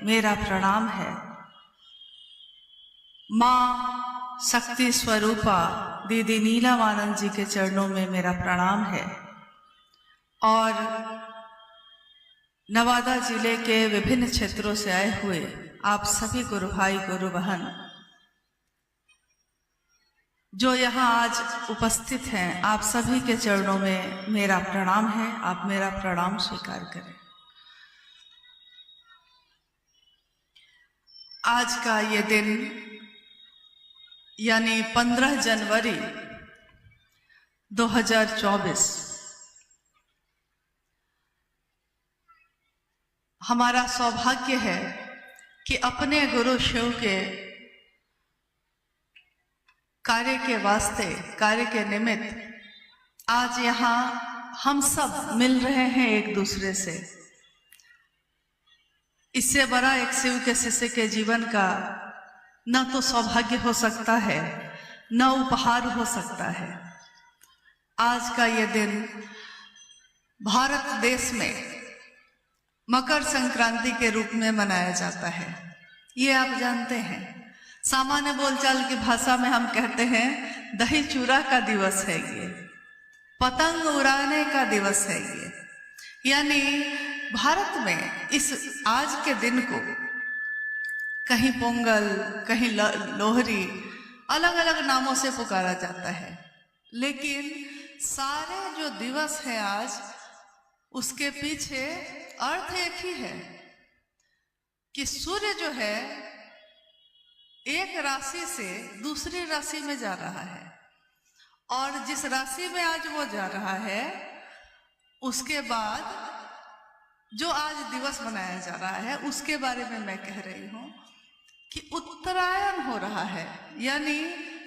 मेरा प्रणाम है। माँ शक्ति स्वरूपा दीदी नीलम आनंद जी के चरणों में मेरा प्रणाम है और नवादा जिले के विभिन्न क्षेत्रों से आए हुए आप सभी गुरु भाई गुरु बहन जो यहाँ आज उपस्थित हैं, आप सभी के चरणों में मेरा प्रणाम है। आप मेरा प्रणाम स्वीकार करें। आज का ये दिन यानी 15 जनवरी 2024 हमारा सौभाग्य है कि अपने गुरु शिव के कार्य के वास्ते, कार्य के निमित्त आज यहाँ हम सब मिल रहे हैं एक दूसरे से। इससे बड़ा एक शिव के शिष्य के जीवन का न तो सौभाग्य हो सकता है, न उपहार हो सकता है। आज का ये दिन भारत देश में मकर संक्रांति के रूप में मनाया जाता है। ये आप जानते हैं। सामान्य बोलचाल की भाषा में हम कहते हैं दही चूरा का दिवस है ये, पतंग उड़ाने का दिवस है ये। यानी भारत में इस आज के दिन को कहीं पोंगल, कहीं लोहरी, अलग अलग नामों से पुकारा जाता है, लेकिन सारे जो दिवस है आज, उसके पीछे अर्थ एक ही है कि सूर्य जो है एक राशि से दूसरी राशि में जा रहा है और जिस राशि में आज वो जा रहा है उसके बाद जो आज दिवस मनाया जा रहा है उसके बारे में मैं कह रही हूं कि उत्तरायण हो रहा है। यानी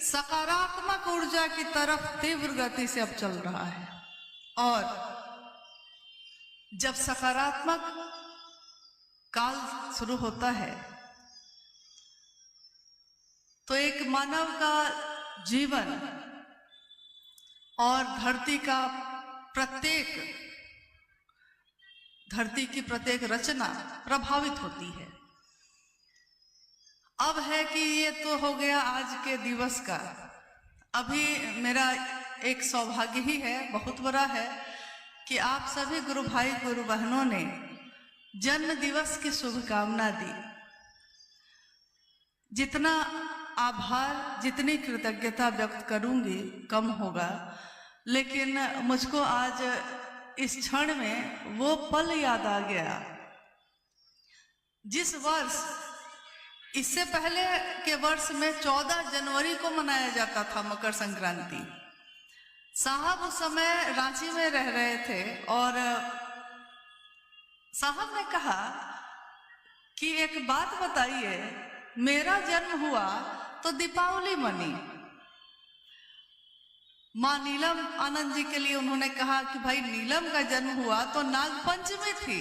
सकारात्मक ऊर्जा की तरफ तीव्र गति से अब चल रहा है और जब सकारात्मक काल शुरू होता है तो एक मानव का जीवन और धरती की प्रत्येक रचना प्रभावित होती है। अब है कि ये तो हो गया आज के दिवस का। अभी मेरा एक सौभाग्य ही है, बहुत बड़ा है, कि आप सभी गुरु भाई गुरु बहनों ने जन्म दिवस की शुभकामना दी। जितना आभार, जितनी कृतज्ञता व्यक्त करूंगी कम होगा, लेकिन मुझको आज इस क्षण में वो पल याद आ गया जिस वर्ष, इससे पहले के वर्ष में 14 जनवरी को मनाया जाता था मकर संक्रांति। साहब उस समय रांची में रह रहे थे और साहब ने कहा कि एक बात बताइए, मेरा जन्म हुआ तो दीपावली मनी। माँ नीलम आनंद जी के लिए उन्होंने कहा कि भाई नीलम का जन्म हुआ तो नागपंचमी थी,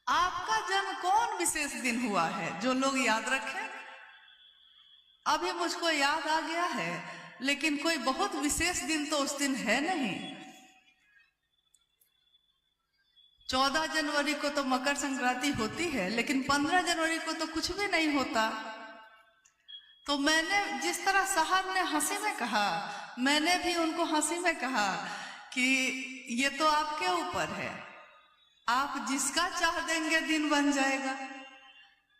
आपका जन्म कौन विशेष दिन हुआ है जो लोग याद रखें? अभी मुझको याद आ गया है, लेकिन कोई बहुत विशेष दिन तो उस दिन है नहीं। 14 जनवरी को तो मकर संक्रांति होती है, लेकिन 15 जनवरी को तो कुछ भी नहीं होता। तो मैंने जिस तरह साहब ने हंसी में कहा, मैंने भी उनको हंसी में कहा कि ये तो आपके ऊपर है, आप जिसका चाह देंगे दिन बन जाएगा।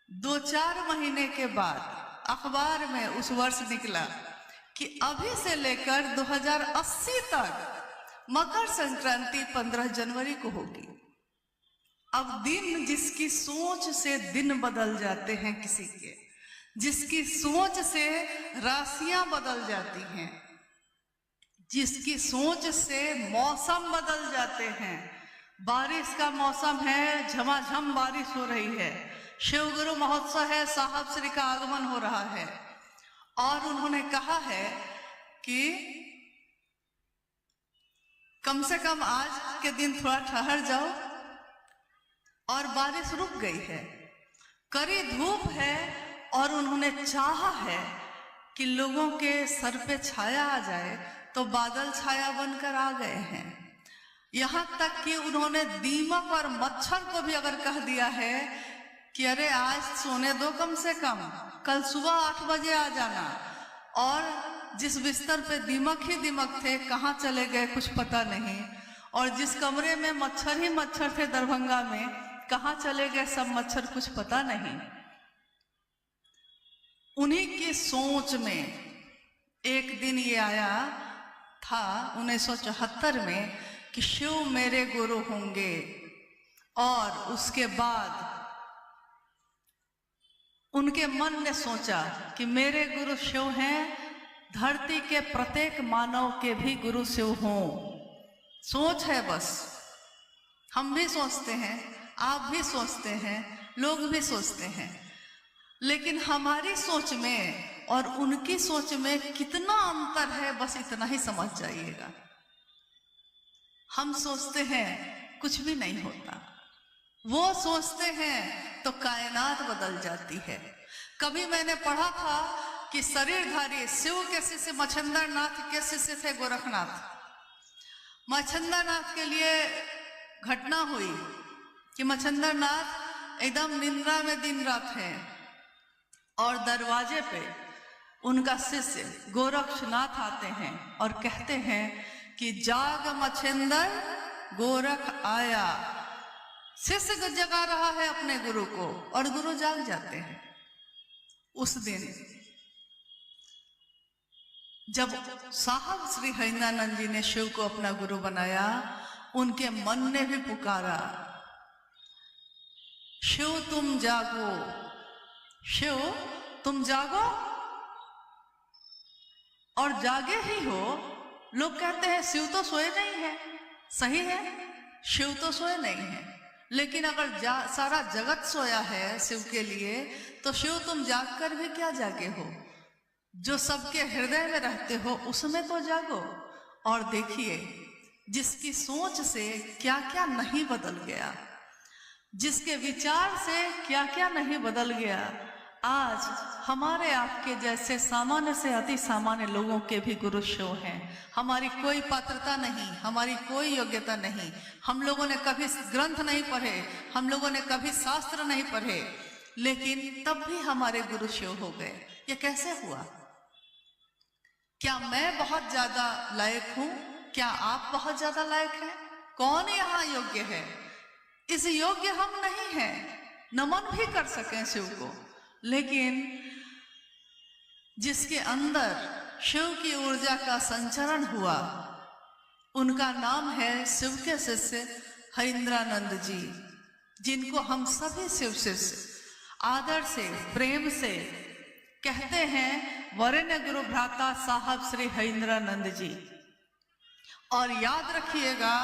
2-4 महीने के बाद अखबार में उस वर्ष निकला कि अभी से लेकर 2080 तक मकर संक्रांति 15 जनवरी को होगी। अब दिन, जिसकी सोच से दिन बदल जाते हैं, किसी के जिसकी सोच से राशियां बदल जाती हैं, जिसकी सोच से मौसम बदल जाते हैं। बारिश का मौसम है, झमाझम बारिश हो रही है, शिव गुरु महोत्सव है, साहब श्री का आगमन हो रहा है और उन्होंने कहा है कि कम से कम आज के दिन थोड़ा ठहर जाओ, और बारिश रुक गई है, कड़ी धूप है और उन्होंने चाहा है कि लोगों के सर पे छाया आ जाए, तो बादल छाया बनकर आ गए हैं। यहाँ तक कि उन्होंने दीमक और मच्छर को भी अगर कह दिया है कि अरे आज सोने दो कम से कम, कल सुबह 8 बजे आ जाना। और जिस बिस्तर पे दीमक ही दीमक थे, कहाँ चले गए कुछ पता नहीं। और जिस कमरे में मच्छर ही मच्छर थे दरभंगा में, कहाँ चले गए सब मच्छर कुछ पता नहीं। उन्हीं की सोच में एक दिन ये आया था 1974 में कि शिव मेरे गुरु होंगे। और उसके बाद उनके मन ने सोचा कि मेरे गुरु शिव हैं, धरती के प्रत्येक मानव के भी गुरु शिव हों। सोच है बस, हम भी सोचते हैं, आप भी सोचते हैं, लोग भी सोचते हैं, लेकिन हमारी सोच में और उनकी सोच में कितना अंतर है, बस इतना ही समझ जाइएगा। हम सोचते हैं कुछ भी नहीं होता, वो सोचते हैं तो कायनात बदल जाती है। कभी मैंने पढ़ा था कि शरीरधारी शिव के शिष्य मच्छिंद्र नाथ के शिष्य थे गोरखनाथ। मच्छिंद्र नाथ के लिए घटना हुई कि मच्छिंद्र नाथ एकदम निंद्रा में दिन रात है और दरवाजे पे उनका शिष्य गोरक्षनाथ आते हैं और कहते हैं कि जाग मच्छिंद्र गोरख आया। शिष्य जगा रहा है अपने गुरु को और गुरु जाग जाते हैं। उस दिन जब साहब श्री हरिंद्रानंद जी ने शिव को अपना गुरु बनाया, उनके मन ने भी पुकारा, शिव तुम जागो, शिव तुम जागो। और जागे ही हो। लोग कहते हैं शिव तो सोए नहीं है, सही है, शिव तो सोए नहीं है, लेकिन अगर सारा जगत सोया है शिव के लिए, तो शिव तुम जाग कर भी क्या जागे हो? जो सबके हृदय में रहते हो उसमें तो जागो। और देखिए जिसकी सोच से क्या क्या नहीं बदल गया, जिसके विचार से क्या क्या नहीं बदल गया। आज हमारे आपके जैसे सामान्य से अति सामान्य लोगों के भी गुरु शिव हैं। हमारी कोई पात्रता नहीं, हमारी कोई योग्यता नहीं, हम लोगों ने कभी ग्रंथ नहीं पढ़े, हम लोगों ने कभी शास्त्र नहीं पढ़े, लेकिन तब भी हमारे गुरु शिव हो गए। ये कैसे हुआ? क्या मैं बहुत ज्यादा लायक हूं? क्या आप बहुत ज्यादा लायक हैं? कौन यहाँ योग्य है? इस योग्य हम नहीं हैं, नमन भी कर सकें शिव को। लेकिन जिसके अंदर शिव की ऊर्जा का संचरण हुआ, उनका नाम है शिव के शिष्य हरिंद्रानंद जी, जिनको हम सभी शिव शिष्य आदर से प्रेम से कहते हैं वरेण्य गुरु भ्राता साहब श्री हरिंद्रानंद जी। और याद रखिएगा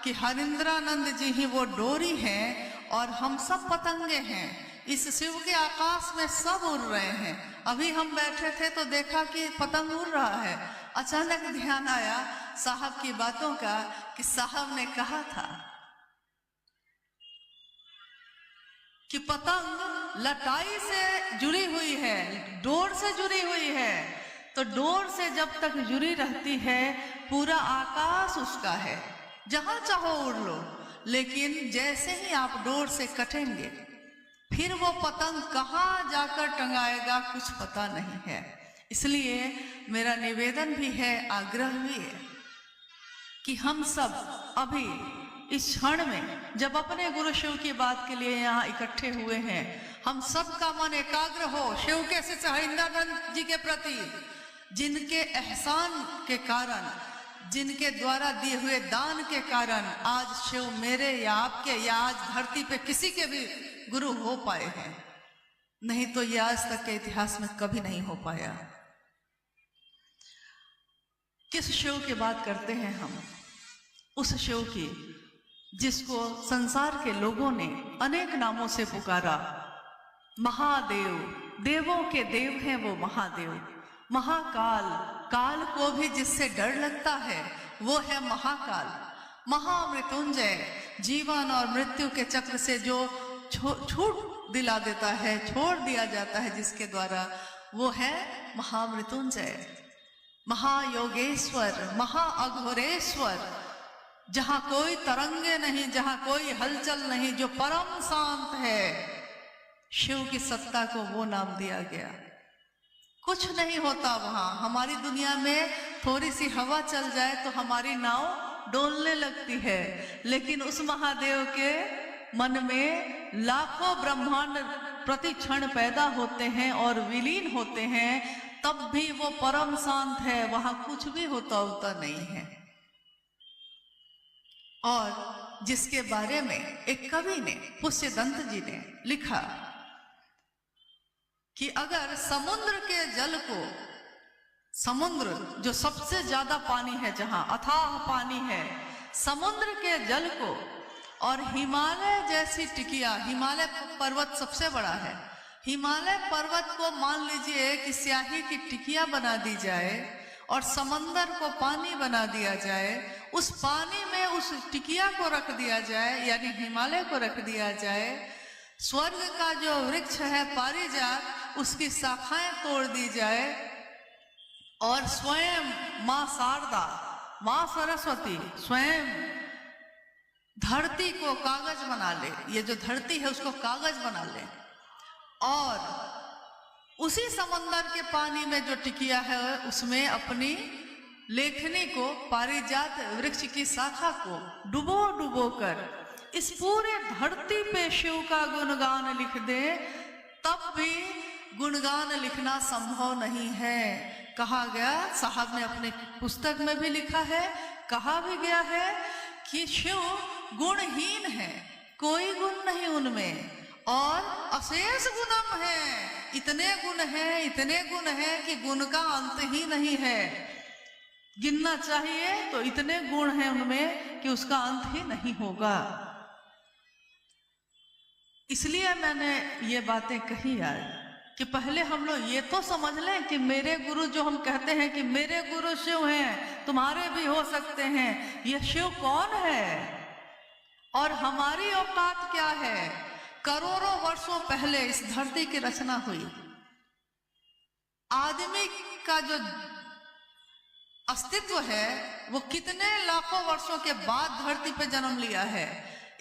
कि हरिंद्रानंद जी ही वो डोरी हैं और हम सब पतंगे हैं। इस शिव के आकाश में सब उड़ रहे हैं। अभी हम बैठे थे तो देखा कि पतंग उड़ रहा है। अचानक ध्यान आया साहब की बातों का कि साहब ने कहा था कि पतंग लटाई से जुड़ी हुई है, डोर से जुड़ी हुई है, तो डोर से जब तक जुड़ी रहती है पूरा आकाश उसका है, जहां चाहो उड़ लो। लेकिन जैसे ही आप डोर से कटेंगे फिर वो पतंग कहाँ जाकर टंगाएगा कुछ पता नहीं है। इसलिए मेरा निवेदन भी है, आग्रह भी है कि हम सब अभी इस क्षण में जब अपने गुरु शिव की बात के लिए यहाँ इकट्ठे हुए हैं, हम सब का मन एकाग्र हो शिव के शिष्य हरिंद्रानंद जी के प्रति, जिनके एहसान के कारण, जिनके द्वारा दिए हुए दान के कारण आज शिव मेरे या आपके या आज धरती पे किसी के भी गुरु हो पाए हैं। नहीं तो यह आज तक के इतिहास में कभी नहीं हो पाया। किस शिव की बात करते हैं हम? उस शिव की जिसको संसार के लोगों ने अनेक नामों से पुकारा। महादेव, देवों के देव हैं वो महादेव। महाकाल, काल को भी जिससे डर लगता है वो है महाकाल। महामृत्युंजय, जीवन और मृत्यु के चक्र से जो छूट दिला देता है, छोड़ दिया जाता है जिसके द्वारा, वो है महामृत्युंजय। महायोगेश्वर, महाअघोरेश्वर, जहां कोई तरंगे नहीं, जहां कोई हलचल नहीं, जो परम शांत है, शिव की सत्ता को वो नाम दिया गया। कुछ नहीं होता वहां। हमारी दुनिया में थोड़ी सी हवा चल जाए तो हमारी नाव डोलने लगती है, लेकिन उस महादेव के मन में लाखों ब्रह्मांड प्रति क्षण पैदा होते हैं और विलीन होते हैं, तब भी वो परम शांत है, वहां कुछ भी होता नहीं है। और जिसके बारे में एक कवि ने, पुष्यदंत जी ने लिखा कि अगर समुद्र के जल को, समुद्र जो सबसे ज्यादा पानी है, जहां अथाह पानी है, समुद्र के जल को और हिमालय जैसी टिकिया, हिमालय पर्वत सबसे बड़ा है, हिमालय पर्वत को मान लीजिए कि स्याही की टिकिया बना दी जाए और समंदर को पानी बना दिया जाए, उस पानी में उस टिकिया को रख दिया जाए, यानी हिमालय को रख दिया जाए, स्वर्ग का जो वृक्ष है पारिजात, उसकी शाखाएं तोड़ दी जाए और स्वयं मां शारदा, मां सरस्वती स्वयं धरती को कागज बना ले, ये जो धरती है उसको कागज बना ले, और उसी समंदर के पानी में जो टिकिया है उसमें अपनी लेखनी को, पारिजात वृक्ष की शाखा को डुबो डुबो कर इस पूरे धरती पे शिव का गुणगान लिख दे, तब भी गुणगान लिखना संभव नहीं है। कहा गया, साहब ने अपने पुस्तक में भी लिखा है, कहा भी गया है कि शिव गुणहीन है, कोई गुण नहीं उनमें, और अशेष गुणम है, इतने गुण हैं, इतने गुण हैं कि गुण का अंत ही नहीं है। गिनना चाहिए तो इतने गुण हैं उनमें कि उसका अंत ही नहीं होगा। इसलिए मैंने ये बातें कही आज कि पहले हम लोग ये तो समझ लें कि मेरे गुरु, जो हम कहते हैं कि मेरे गुरु शिव हैं, तुम्हारे भी हो सकते हैं, ये शिव कौन है और हमारी औकात क्या है। करोड़ों वर्षों पहले इस धरती की रचना हुई। आदमी का जो अस्तित्व है वो कितने लाखों वर्षों के बाद धरती पे जन्म लिया है।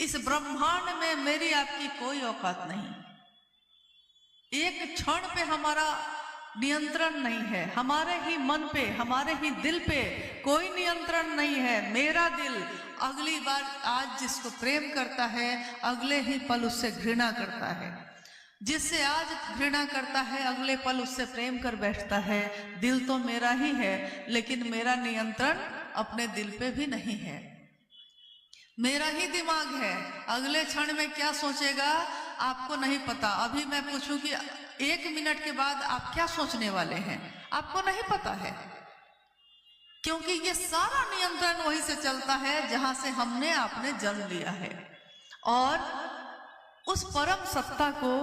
इस ब्रह्मांड में मेरी आपकी कोई औकात नहीं, एक क्षण पे हमारा नियंत्रण नहीं है, हमारे ही मन पे, हमारे ही दिल पे कोई नियंत्रण नहीं है। मेरा दिल अगली बार आज जिसको प्रेम करता है, अगले ही पल उससे घृणा करता है, जिससे आज घृणा करता है अगले पल उससे प्रेम कर बैठता है। दिल तो मेरा ही है, लेकिन मेरा नियंत्रण अपने दिल पे भी नहीं है। मेरा ही दिमाग है, अगले क्षण में क्या सोचेगा आपको नहीं पता। अभी मैं पूछूं कि 1 मिनट के बाद आप क्या सोचने वाले हैं, आपको नहीं पता है, क्योंकि ये सारा नियंत्रण वहीं से चलता है जहां से हमने आपने जन्म लिया है। और उस परम सत्ता को,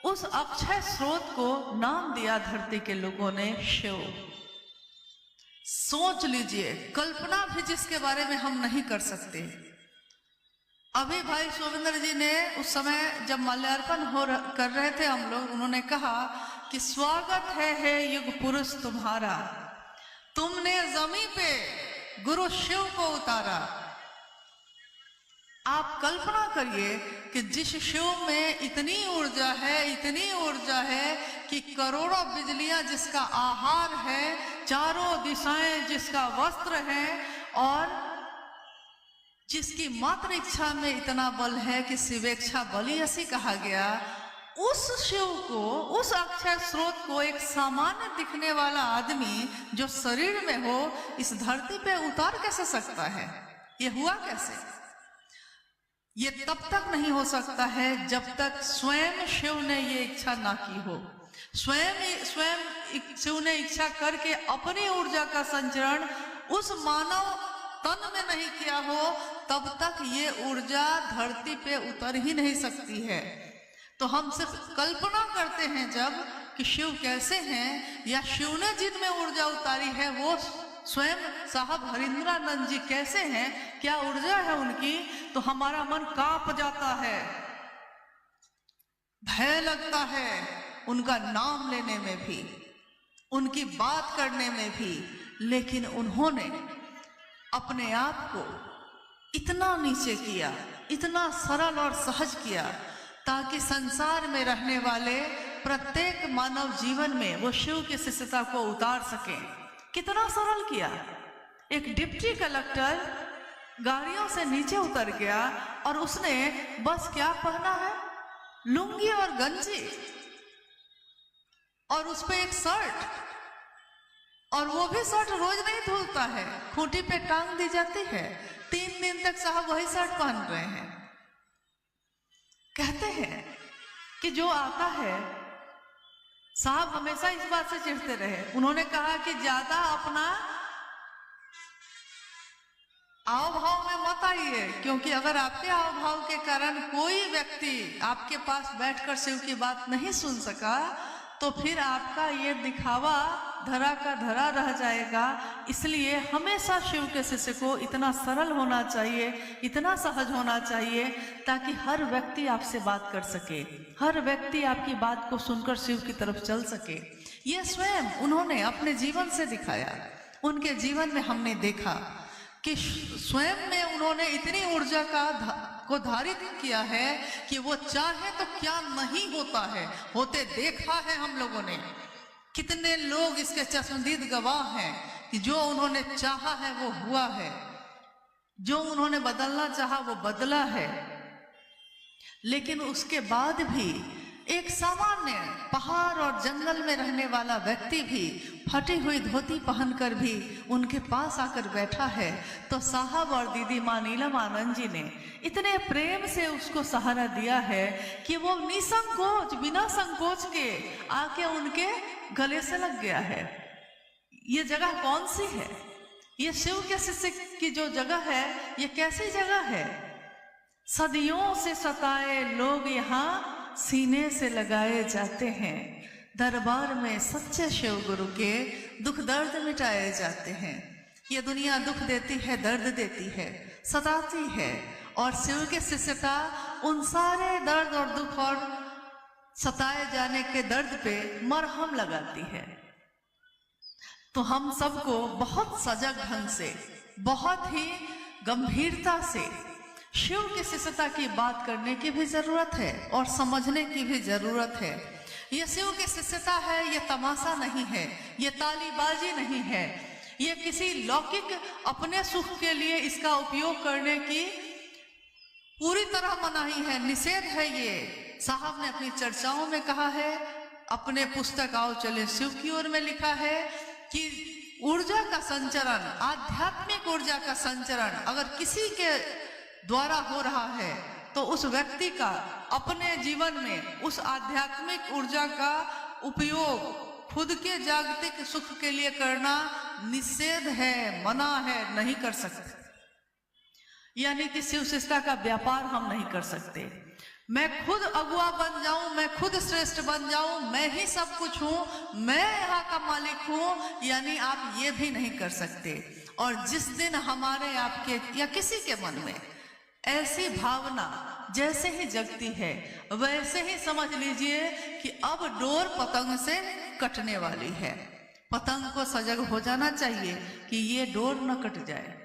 उस अक्षय स्रोत को नाम दिया धरती के लोगों ने शिव। सोच लीजिए, कल्पना भी जिसके बारे में हम नहीं कर सकते। अभी भाई शोभिंदर जी ने उस समय जब माल्यार्पण कर रहे थे हम लोग, उन्होंने कहा कि स्वागत है युग पुरुष तुम्हारा, तुमने जमीन पे गुरु शिव को उतारा। आप कल्पना करिए कि जिस शिव में इतनी ऊर्जा है, इतनी ऊर्जा है कि करोड़ों बिजलियां जिसका आहार है, चारों दिशाएं जिसका वस्त्र है, और जिसकी मात्र इच्छा में इतना बल है कि शिवेच्छा बलि ऐसी कहा गया, उस शिव को, उस अक्षय स्रोत को एक सामान्य दिखने वाला आदमी जो शरीर में हो इस धरती पे उतार कैसे सकता है? ये हुआ कैसे? ये तब तक नहीं हो सकता है जब तक स्वयं शिव ने ये इच्छा ना की हो। स्वयं शिव ने इच्छा करके अपनी ऊर्जा का संचरण उस मानव तन में नहीं किया हो, तब तक ये ऊर्जा धरती पे उतर ही नहीं सकती है। तो हम सिर्फ कल्पना करते हैं जब कि शिव कैसे हैं, या शिव ने जिनमें ऊर्जा उतारी है वो स्वयं साहब हरिंद्रानंद जी कैसे हैं, क्या ऊर्जा है उनकी, तो हमारा मन कांप जाता है, भय लगता है उनका नाम लेने में भी, उनकी बात करने में भी। लेकिन उन्होंने अपने आप को इतना नीचे किया, इतना सरल और सहज किया ताकि संसार में रहने वाले प्रत्येक मानव जीवन में वो शिव की शिष्यता को उतार सके। कितना सरल किया। एक डिप्टी कलेक्टर गाड़ियों से नीचे उतर गया और उसने बस क्या पहना है, लुंगी और गंजी और उस पे एक शर्ट, और वो भी शर्ट रोज नहीं धुलता है, खूंटी पे टांग दी जाती है। 3 दिन तक साहब वही शर्ट पहन रहे हैं। कहते हैं कि जो आता है, साहब हमेशा इस बात से चिढ़ते रहे। उन्होंने कहा कि ज्यादा अपना आव भाव में मत आइए, क्योंकि अगर आपके आव भाव के कारण कोई व्यक्ति आपके पास बैठकर शिव की बात नहीं सुन सका तो फिर आपका ये दिखावा धरा का धरा रह जाएगा। इसलिए हमेशा शिव के शिष्य को इतना सरल होना चाहिए, इतना सहज होना चाहिए ताकि हर व्यक्ति आपसे बात कर सके, हर व्यक्ति आपकी बात को सुनकर शिव की तरफ चल सके। ये स्वयं उन्होंने अपने जीवन से दिखाया। उनके जीवन में हमने देखा कि स्वयं में उन्होंने इतनी ऊर्जा को धारित किया है कि वो चाहे तो क्या नहीं होता है, होते देखा है हम लोगों ने। कितने लोग इसके चश्मदीद गवाह हैं कि जो उन्होंने चाहा है वो हुआ है, जो उन्होंने बदलना चाहा वो बदला है। लेकिन उसके बाद भी एक सामान्य पहाड़ और जंगल में रहने वाला व्यक्ति भी फटी हुई धोती पहनकर भी उनके पास आकर बैठा है, तो साहब और दीदी माँ नीलम आनंद जी ने इतने प्रेम से उसको सहारा दिया है कि वो निसंकोच, बिना संकोच के आके उनके गले से लग गया है। ये जगह कौन सी है? ये शिव के शिष्य की जो जगह है, ये कैसी जगह है? सदियों से सताए लोग यहाँ सीने से लगाए जाते हैं, दरबार में सच्चे शिव गुरु के दुख दर्द मिटाए जाते हैं। ये दुनिया दुख देती है, दर्द देती है, सताती है, और शिव के शिष्यता उन सारे दर्द और दुख और सताए जाने के दर्द पे मरहम लगाती है। तो हम सबको बहुत सजग ढंग से, बहुत ही गंभीरता से शिव की शिष्यता की बात करने की भी जरूरत है और समझने की भी जरूरत है। ये शिव की शिष्यता है, ये तमाशा नहीं है, ये तालीबाजी नहीं है, ये किसी लौकिक अपने सुख के लिए इसका उपयोग करने की पूरी तरह मनाही है, निषेध है। ये साहब ने अपनी चर्चाओं में कहा है, अपने पुस्तक आओ चले शिव की ओर में लिखा है कि ऊर्जा का संचरण, आध्यात्मिक ऊर्जा का संचरण अगर किसी के द्वारा हो रहा है तो उस व्यक्ति का अपने जीवन में उस आध्यात्मिक ऊर्जा का उपयोग खुद के जागतिक सुख के लिए करना निषेध है, मना है, नहीं कर सकते। यानी कि शिव शिष्यता का व्यापार हम नहीं कर सकते। मैं खुद अगुआ बन जाऊं, मैं खुद श्रेष्ठ बन जाऊं, मैं ही सब कुछ हूं, मैं यहाँ का मालिक हूं, यानी आप ये भी नहीं कर सकते। और जिस दिन हमारे, आपके या किसी के मन में ऐसी भावना जैसे ही जगती है, वैसे ही समझ लीजिए कि अब डोर पतंग से कटने वाली है। पतंग को सजग हो जाना चाहिए कि ये डोर न कट जाए।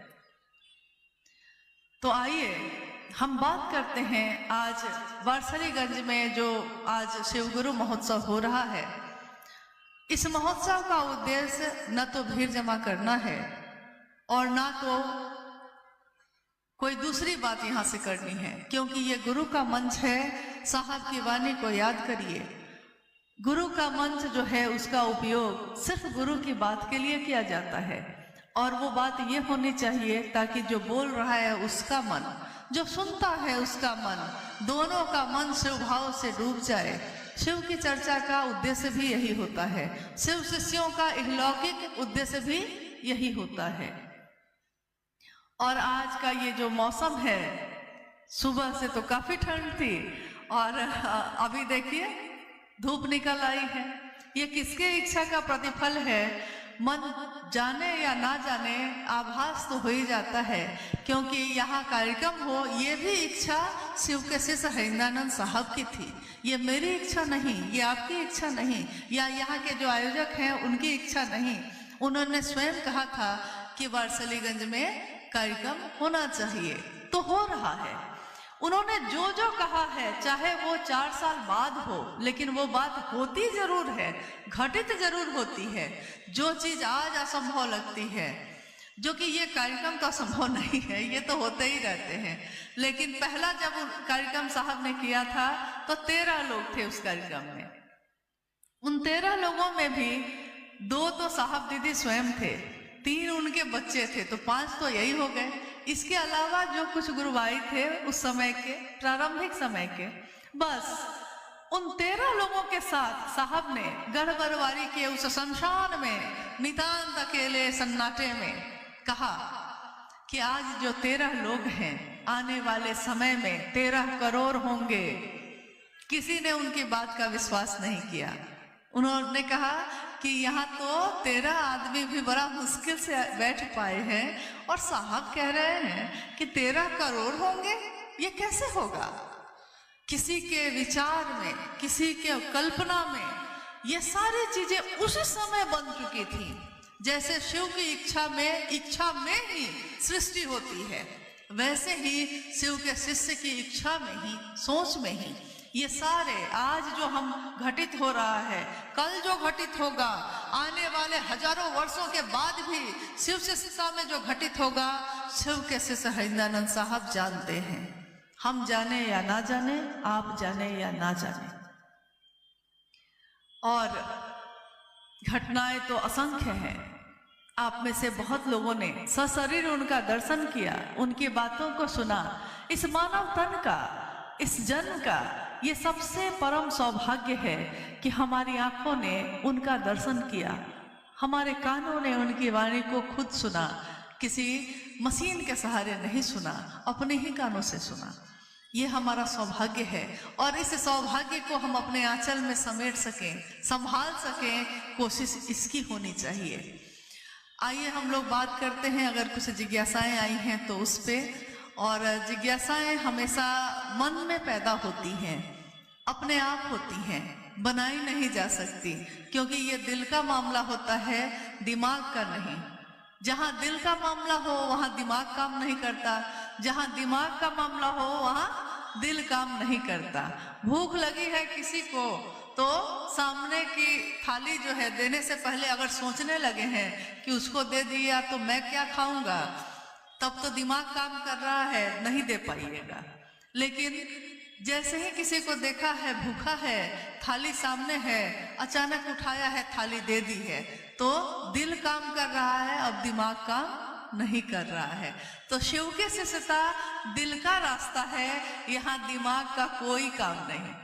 तो आइए हम बात करते हैं आज वारसलीगंज में जो आज शिवगुरु महोत्सव हो रहा है। इस महोत्सव का उद्देश्य न तो भीड़ जमा करना है और ना तो कोई दूसरी बात यहाँ से करनी है, क्योंकि ये गुरु का मंच है। साहब की वाणी को याद करिए, गुरु का मंच जो है उसका उपयोग सिर्फ गुरु की बात के लिए किया जाता है, और वो बात ये होनी चाहिए ताकि जो बोल रहा है उसका मन, जो सुनता है उसका मन, दोनों का मन शिव भाव से डूब जाए। शिव की चर्चा का उद्देश्य भी यही होता है, शिव शिष्यों का इहलौकिक उद्देश्य भी यही होता है। और आज का ये जो मौसम है, सुबह से तो काफी ठंड थी और अभी देखिए धूप निकल आई है। ये किसके इच्छा का प्रतिफल है? मन जाने या ना जाने आभास तो हो ही जाता है, क्योंकि यहाँ कार्यक्रम हो ये भी इच्छा शिव के शिष्य हरिंद्रानंद साहब की थी। ये मेरी इच्छा नहीं, ये आपकी इच्छा नहीं, या यहाँ के जो आयोजक हैं उनकी इच्छा नहीं। उन्होंने स्वयं कहा था कि वारसलीगंज में कार्यक्रम होना चाहिए, तो हो रहा है। उन्होंने जो जो कहा है, चाहे वो 4 साल बाद हो, लेकिन वो बात होती जरूर है, घटित जरूर होती है। जो चीज आज असंभव लगती है, जो कि ये कार्यक्रम तो असंभव नहीं है, ये तो होते ही रहते हैं, लेकिन पहला जब कार्यक्रम साहब ने किया था तो 13 लोग थे उस कार्यक्रम में। उन 13 लोगों में भी 2 तो साहब दीदी स्वयं थे, 3 उनके बच्चे थे, तो 5 तो यही हो गए। इसके अलावा जो कुछ गुरुभाई थे उस समय के, प्रारंभिक समय के, बस उन 13 लोगों के साथ साहब ने गढ़बरवारी के उस शमशान में नितांत अकेले सन्नाटे में कहा कि आज जो 13 लोग हैं, आने वाले समय में 13 करोड़ होंगे। किसी ने उनकी बात का विश्वास नहीं किया। उन्होंने कहा कि यहाँ तो 13 आदमी भी बड़ा मुश्किल से बैठ पाए हैं और साहब कह रहे हैं कि 13 करोड़ होंगे, ये कैसे होगा? किसी के विचार में, किसी के कल्पना में ये सारी चीजें उसी समय बन चुकी थी। जैसे शिव की इच्छा में ही सृष्टि होती है, वैसे ही शिव के शिष्य की इच्छा में ही, सोच में ही ये सारे आज जो हम घटित हो रहा है, कल जो घटित होगा, आने वाले हजारों वर्षों के बाद भी शिव शिष्यता में जो घटित होगा, शिव के शिष्य हरिंद्रानंद साहब जानते हैं। हम जाने या ना जाने, आप जाने या ना जाने। और घटनाएं तो असंख्य हैं। आप में से बहुत लोगों ने सशरीर उनका दर्शन किया, उनकी बातों को सुना। इस मानव तन का, इस जन्म का ये सबसे परम सौभाग्य है कि हमारी आंखों ने उनका दर्शन किया, हमारे कानों ने उनकी वाणी को खुद सुना, किसी मशीन के सहारे नहीं सुना, अपने ही कानों से सुना। ये हमारा सौभाग्य है और इस सौभाग्य को हम अपने आंचल में समेट सकें, संभाल सकें, कोशिश इसकी होनी चाहिए। आइए हम लोग बात करते हैं, अगर कुछ जिज्ञासाएं आई हैं तो उस पे। और जिज्ञासाएं हमेशा मन में पैदा होती हैं, अपने आप होती हैं, बनाई नहीं जा सकती, क्योंकि ये दिल का मामला होता है, दिमाग का नहीं। जहां दिल का मामला हो वहां दिमाग काम नहीं करता, जहां दिमाग का मामला हो वहां दिल काम नहीं करता। भूख लगी है किसी को तो सामने की थाली जो है देने से पहले अगर सोचने लगे हैं कि उसको दे दिया तो मैं क्या खाऊंगा, तब तो दिमाग काम कर रहा है, नहीं दे पाइएगा। लेकिन जैसे ही किसी को देखा है भूखा है, थाली सामने है, अचानक उठाया है, थाली दे दी है, तो दिल काम कर रहा है, अब दिमाग काम नहीं कर रहा है। तो शिव के शिष्यता दिल का रास्ता है, यहाँ दिमाग का कोई काम नहीं।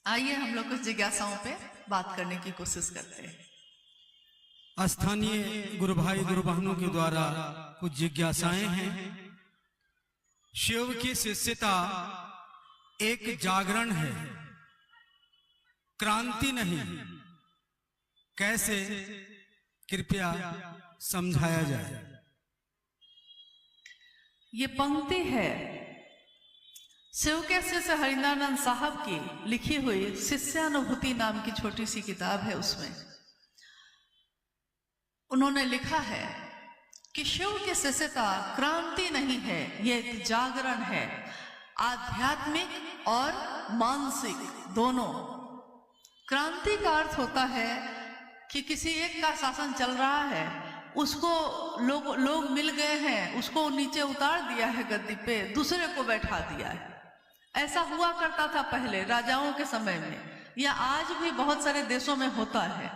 आइए हम लोग कुछ जिज्ञासाओं पे बात करने की कोशिश करते हैं। स्थानीय गुरु भाई गुरु बहनों के द्वारा कुछ जिज्ञासाएं हैं। शिव की शिष्यता एक जागरण है, क्रांति नहीं। कैसे, कृपया समझाया जाए। ये पंक्ति है शिव के शिष्य हरिंद्रानंद साहब की लिखी हुई शिष्यानुभूति नाम की छोटी सी किताब है। उसमें उन्होंने लिखा है कि शिव की शिष्यता क्रांति नहीं है, ये एक जागरण है, आध्यात्मिक और मानसिक दोनों। क्रांति का अर्थ होता है कि किसी एक का शासन चल रहा है, उसको लोग मिल गए हैं, उसको नीचे उतार दिया है गद्दी पे, दूसरे को बैठा दिया है। ऐसा हुआ करता था पहले राजाओं के समय में, या आज भी बहुत सारे देशों में होता है।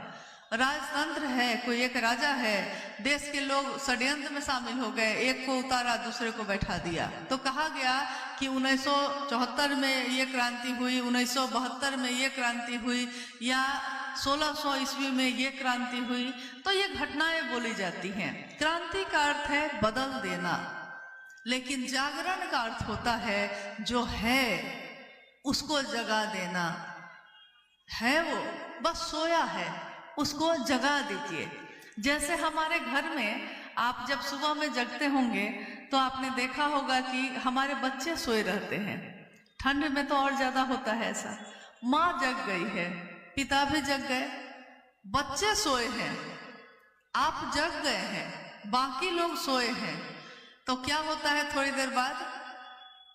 राजतंत्र है, कोई एक राजा है, देश के लोग षड्यंत्र में शामिल हो गए, एक को उतारा दूसरे को बैठा दिया। तो कहा गया कि 1974 में ये क्रांति हुई, 1972 में ये क्रांति हुई, या 1600 ईस्वी में ये क्रांति हुई। तो ये घटनाएं बोली जाती हैं। क्रांति का अर्थ है बदल देना, लेकिन जागरण का अर्थ होता है जो है उसको जगा देना। है वो बस सोया है, उसको जगा दीजिए। जैसे हमारे घर में आप जब सुबह में जगते होंगे तो आपने देखा होगा कि हमारे बच्चे सोए रहते हैं। ठंड में तो और ज्यादा होता है ऐसा। माँ जग गई है, पिता भी जग गए, बच्चे सोए हैं, आप जग गए हैं, बाकी लोग सोए हैं। तो क्या होता है, थोड़ी देर बाद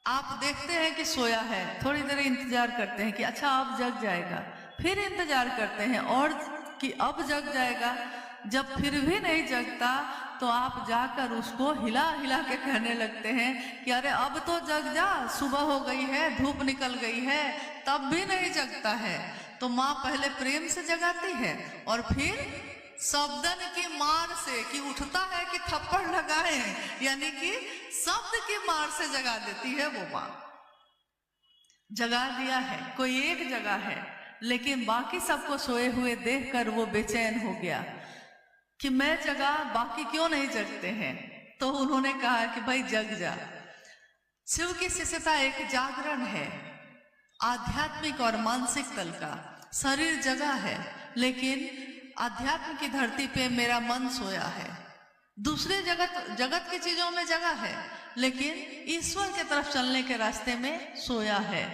आप देखते हैं कि सोया है, थोड़ी देर इंतजार करते हैं कि अच्छा अब जग जाएगा, फिर इंतजार करते हैं और कि अब जग जाएगा। जब फिर भी नहीं जगता तो आप जाकर उसको हिला हिला के कहने लगते हैं कि अरे अब तो जग जा, सुबह हो गई है, धूप निकल गई है, तब भी नहीं जगता है। तो माँ पहले प्रेम से जगाती है और फिर शब्दन की मार से, कि उठता है कि थप्पड़ लगाए, यानी कि शब्द की मार से जगा देती है वो माँ। जगा दिया है, कोई एक जगह है, लेकिन बाकी सबको सोए हुए देखकर वो बेचैन हो गया कि मैं जगा, बाकी क्यों नहीं जगते हैं। तो उन्होंने कहा कि भाई जग जा। शिव की शिष्यता एक जागरण है, आध्यात्मिक और मानसिक तल का। शरीर जगा है, लेकिन आध्यात्म की धरती पे मेरा मन सोया है। दूसरे जगत की चीजों में जगा है, लेकिन ईश्वर की तरफ चलने के रास्ते में सोया है।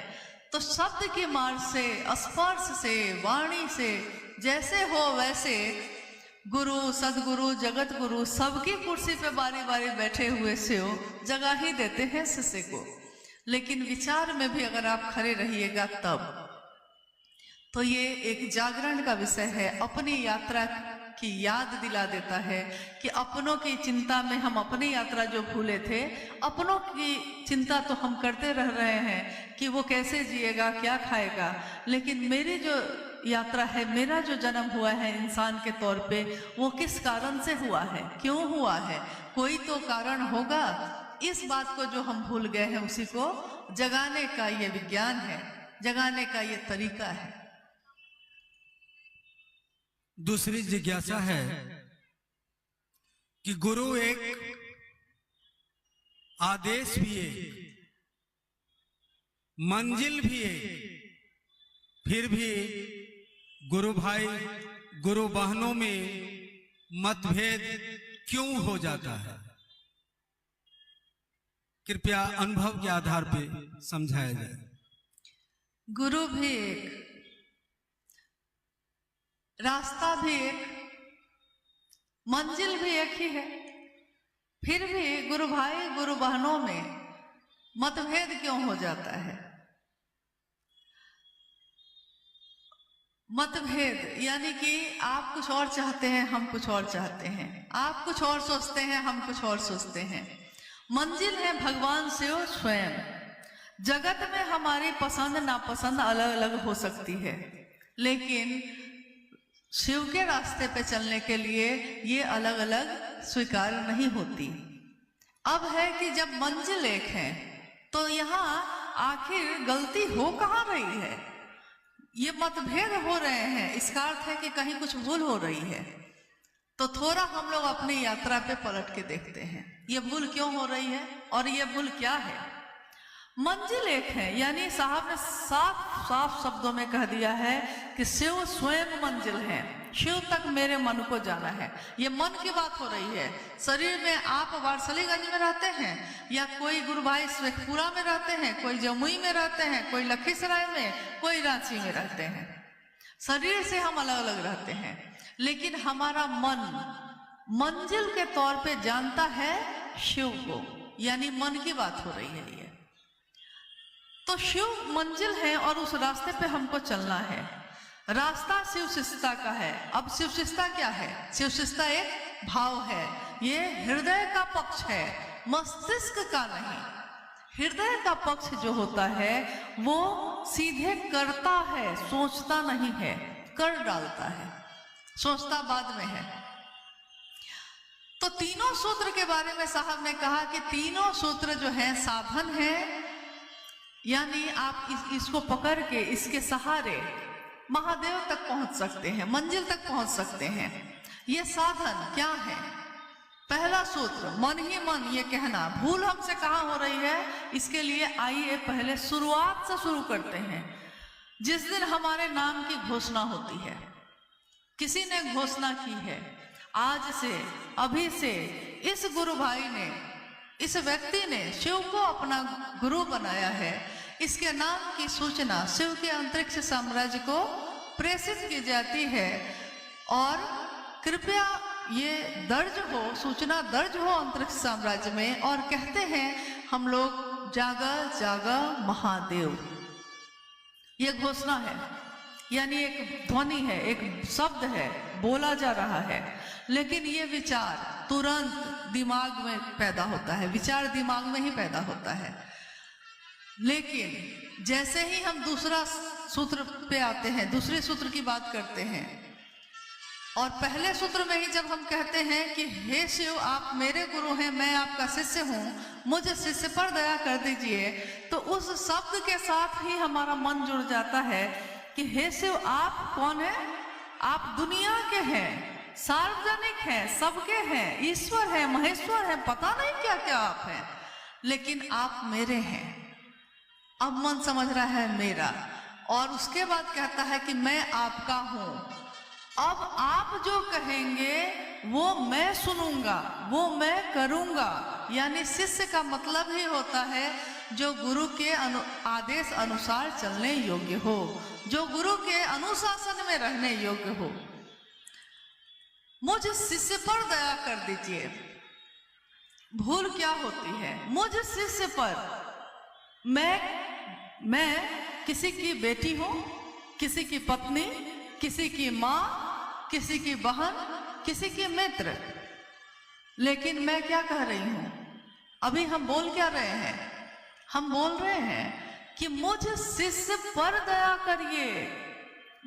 तो शब्द की मार से, स्पर्श से, वाणी से, जैसे हो वैसे गुरु, सदगुरु, जगत गुरु सबकी कुर्सी पे बारी बारी बैठे हुए शिव जगा ही देते हैं शिष्य को। लेकिन विचार में भी अगर आप खड़े रहिएगा तब। तो ये एक जागरण का विषय है, अपनी यात्रा की याद दिला देता है कि अपनों की चिंता में हम अपनी यात्रा जो भूले थे, अपनों की चिंता तो हम करते रह रहे हैं कि वो कैसे जिएगा, क्या खाएगा, लेकिन मेरी जो यात्रा है, मेरा जो जन्म हुआ है इंसान के तौर पे, वो किस कारण से हुआ है, क्यों हुआ है, कोई तो कारण होगा। इस बात को जो हम भूल गए हैं, उसी को जगाने का ये विज्ञान है, जगाने का ये तरीका है। दूसरी जिज्ञासा है कि गुरु एक, आदेश भी एक, मंजिल भी एक, फिर भी गुरु भाई गुरु बहनों में मतभेद क्यों हो जाता है? कृपया अनुभव के आधार पर समझाया जाए। गुरु भी एक, रास्ता भी एक, मंजिल भी एक ही है, फिर भी गुरु भाई गुरु बहनों में मतभेद क्यों हो जाता है? मतभेद यानी कि आप कुछ और चाहते हैं, हम कुछ और चाहते हैं, आप कुछ और सोचते हैं, हम कुछ और सोचते हैं। मंजिल है भगवान शिव स्वयं। जगत में हमारी पसंद नापसंद अलग अलग हो सकती है, लेकिन शिव के रास्ते पे चलने के लिए ये अलग अलग स्वीकार नहीं होती। अब है कि जब मंजिल एक है तो यहाँ आखिर गलती हो कहाँ रही है? ये मतभेद हो रहे हैं, इसका अर्थ है कि कहीं कुछ भूल हो रही है। तो थोड़ा हम लोग अपनी यात्रा पे पलट के देखते हैं, ये भूल क्यों हो रही है और ये भूल क्या है। मंजिल एक है, यानी साहब ने साफ साफ शब्दों में कह दिया है कि शिव स्वयं मंजिल है, शिव तक मेरे मन को जाना है। ये मन की बात हो रही है। शरीर में आप वारसलीगंज में रहते हैं, या कोई गुरु भाई शेखपुरा में रहते हैं, कोई जमुई में रहते हैं, कोई लखीसराय में, कोई रांची में रहते हैं। शरीर से हम अलग अलग रहते हैं, लेकिन हमारा मन मंजिल के तौर पे जानता है शिव को, यानी मन की बात हो रही है ये। तो शिव मंजिल है और उस रास्ते पे हमको चलना है। रास्ता शिव शिष्यता का है। अब शिव शिष्यता क्या है? शिव शिष्यता एक भाव है, ये हृदय का पक्ष है, मस्तिष्क का नहीं। हृदय का पक्ष जो होता है वो सीधे करता है, सोचता नहीं है, कर डालता है, सोचता बाद में है। तो तीनों सूत्र के बारे में साहब ने कहा कि तीनों सूत्र जो है साधन है, यानी आप इसको पकड़ के इसके सहारे महादेव तक पहुंच सकते हैं, मंजिल तक पहुंच सकते हैं। ये साधन क्या है? पहला सूत्र मन ही मन, ये कहना भूल हमसे कहाँ हो रही है, इसके लिए आइए पहले शुरुआत से शुरू करते हैं। जिस दिन हमारे नाम की घोषणा होती है, किसी ने घोषणा की है, आज से, अभी से इस गुरु भाई ने, इस व्यक्ति ने शिव को अपना गुरु बनाया है, इसके नाम की सूचना शिव के अंतरिक्ष साम्राज्य को प्रेषित की जाती है। और कृपया ये दर्ज हो, सूचना दर्ज हो अंतरिक्ष साम्राज्य में, और कहते हैं हम लोग जागा जागा महादेव, ये घोषणा है, यानी एक ध्वनि है, एक शब्द है, बोला जा रहा है। लेकिन ये विचार तुरंत दिमाग में पैदा होता है, विचार दिमाग में ही पैदा होता है। लेकिन जैसे ही हम दूसरा सूत्र पे आते हैं, दूसरे सूत्र की बात करते हैं, और पहले सूत्र में ही जब हम कहते हैं कि हे शिव आप मेरे गुरु हैं, मैं आपका शिष्य हूँ, मुझ शिष्य पर दया कर दीजिए, तो उस शब्द के साथ ही हमारा मन जुड़ जाता है कि हे शिव आप कौन है? आप दुनिया के हैं, सार्वजनिक हैं, सबके हैं, ईश्वर हैं, महेश्वर हैं, पता नहीं क्या क्या आप हैं, लेकिन आप मेरे हैं। अब मन समझ रहा है मेरा, और उसके बाद कहता है कि मैं आपका हूं। अब आप जो कहेंगे वो मैं सुनूंगा, वो मैं करूंगा। यानी शिष्य का मतलब ही होता है जो गुरु के आदेश अनुसार चलने योग्य हो, जो गुरु के अनुशासन में रहने योग्य हो। मुझ शिष्य पर दया कर दीजिए। भूल क्या होती है? मुझ शिष्य पर मैं किसी की बेटी हूं, किसी की पत्नी, किसी की मां, किसी की बहन, किसी की मित्र। लेकिन मैं क्या कह रही हूं? अभी हम बोल क्या रहे हैं? हम बोल रहे हैं कि मुझ शिष्य पर दया करिए।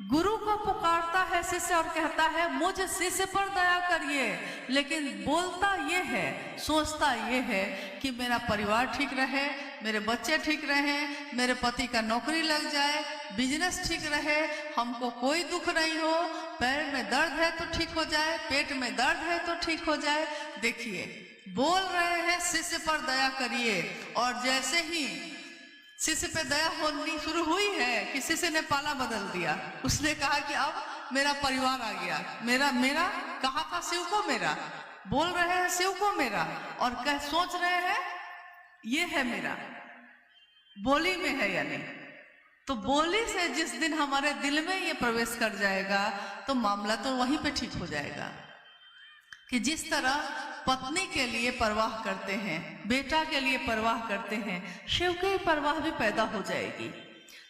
गुरु को पुकारता है शिष्य और कहता है मुझ शिष्य पर दया करिए, लेकिन बोलता ये है, सोचता ये है कि मेरा परिवार ठीक रहे, मेरे बच्चे ठीक रहे, मेरे पति का नौकरी लग जाए, बिजनेस ठीक रहे, हमको कोई दुख नहीं हो, पैर में दर्द है तो ठीक हो जाए, पेट में दर्द है तो ठीक हो जाए। देखिए, बोल रहे हैं शिष्य पर दया करिए, और जैसे ही शिष्य पे दया होनी शुरू हुई है कि शिष्य ने पाला बदल दिया। उसने कहा कि अब मेरा परिवार आ गया, मेरा कहा था शिव को मेरा, बोल रहे हैं शिव को मेरा, और सोच रहे हैं ये है मेरा, बोली में है। यानी तो बोली से जिस दिन हमारे दिल में ये प्रवेश कर जाएगा तो मामला तो वहीं पे ठीक हो जाएगा। कि जिस तरह पत्नी के लिए परवाह करते हैं, बेटा के लिए परवाह करते हैं, शिव की परवाह भी पैदा हो जाएगी।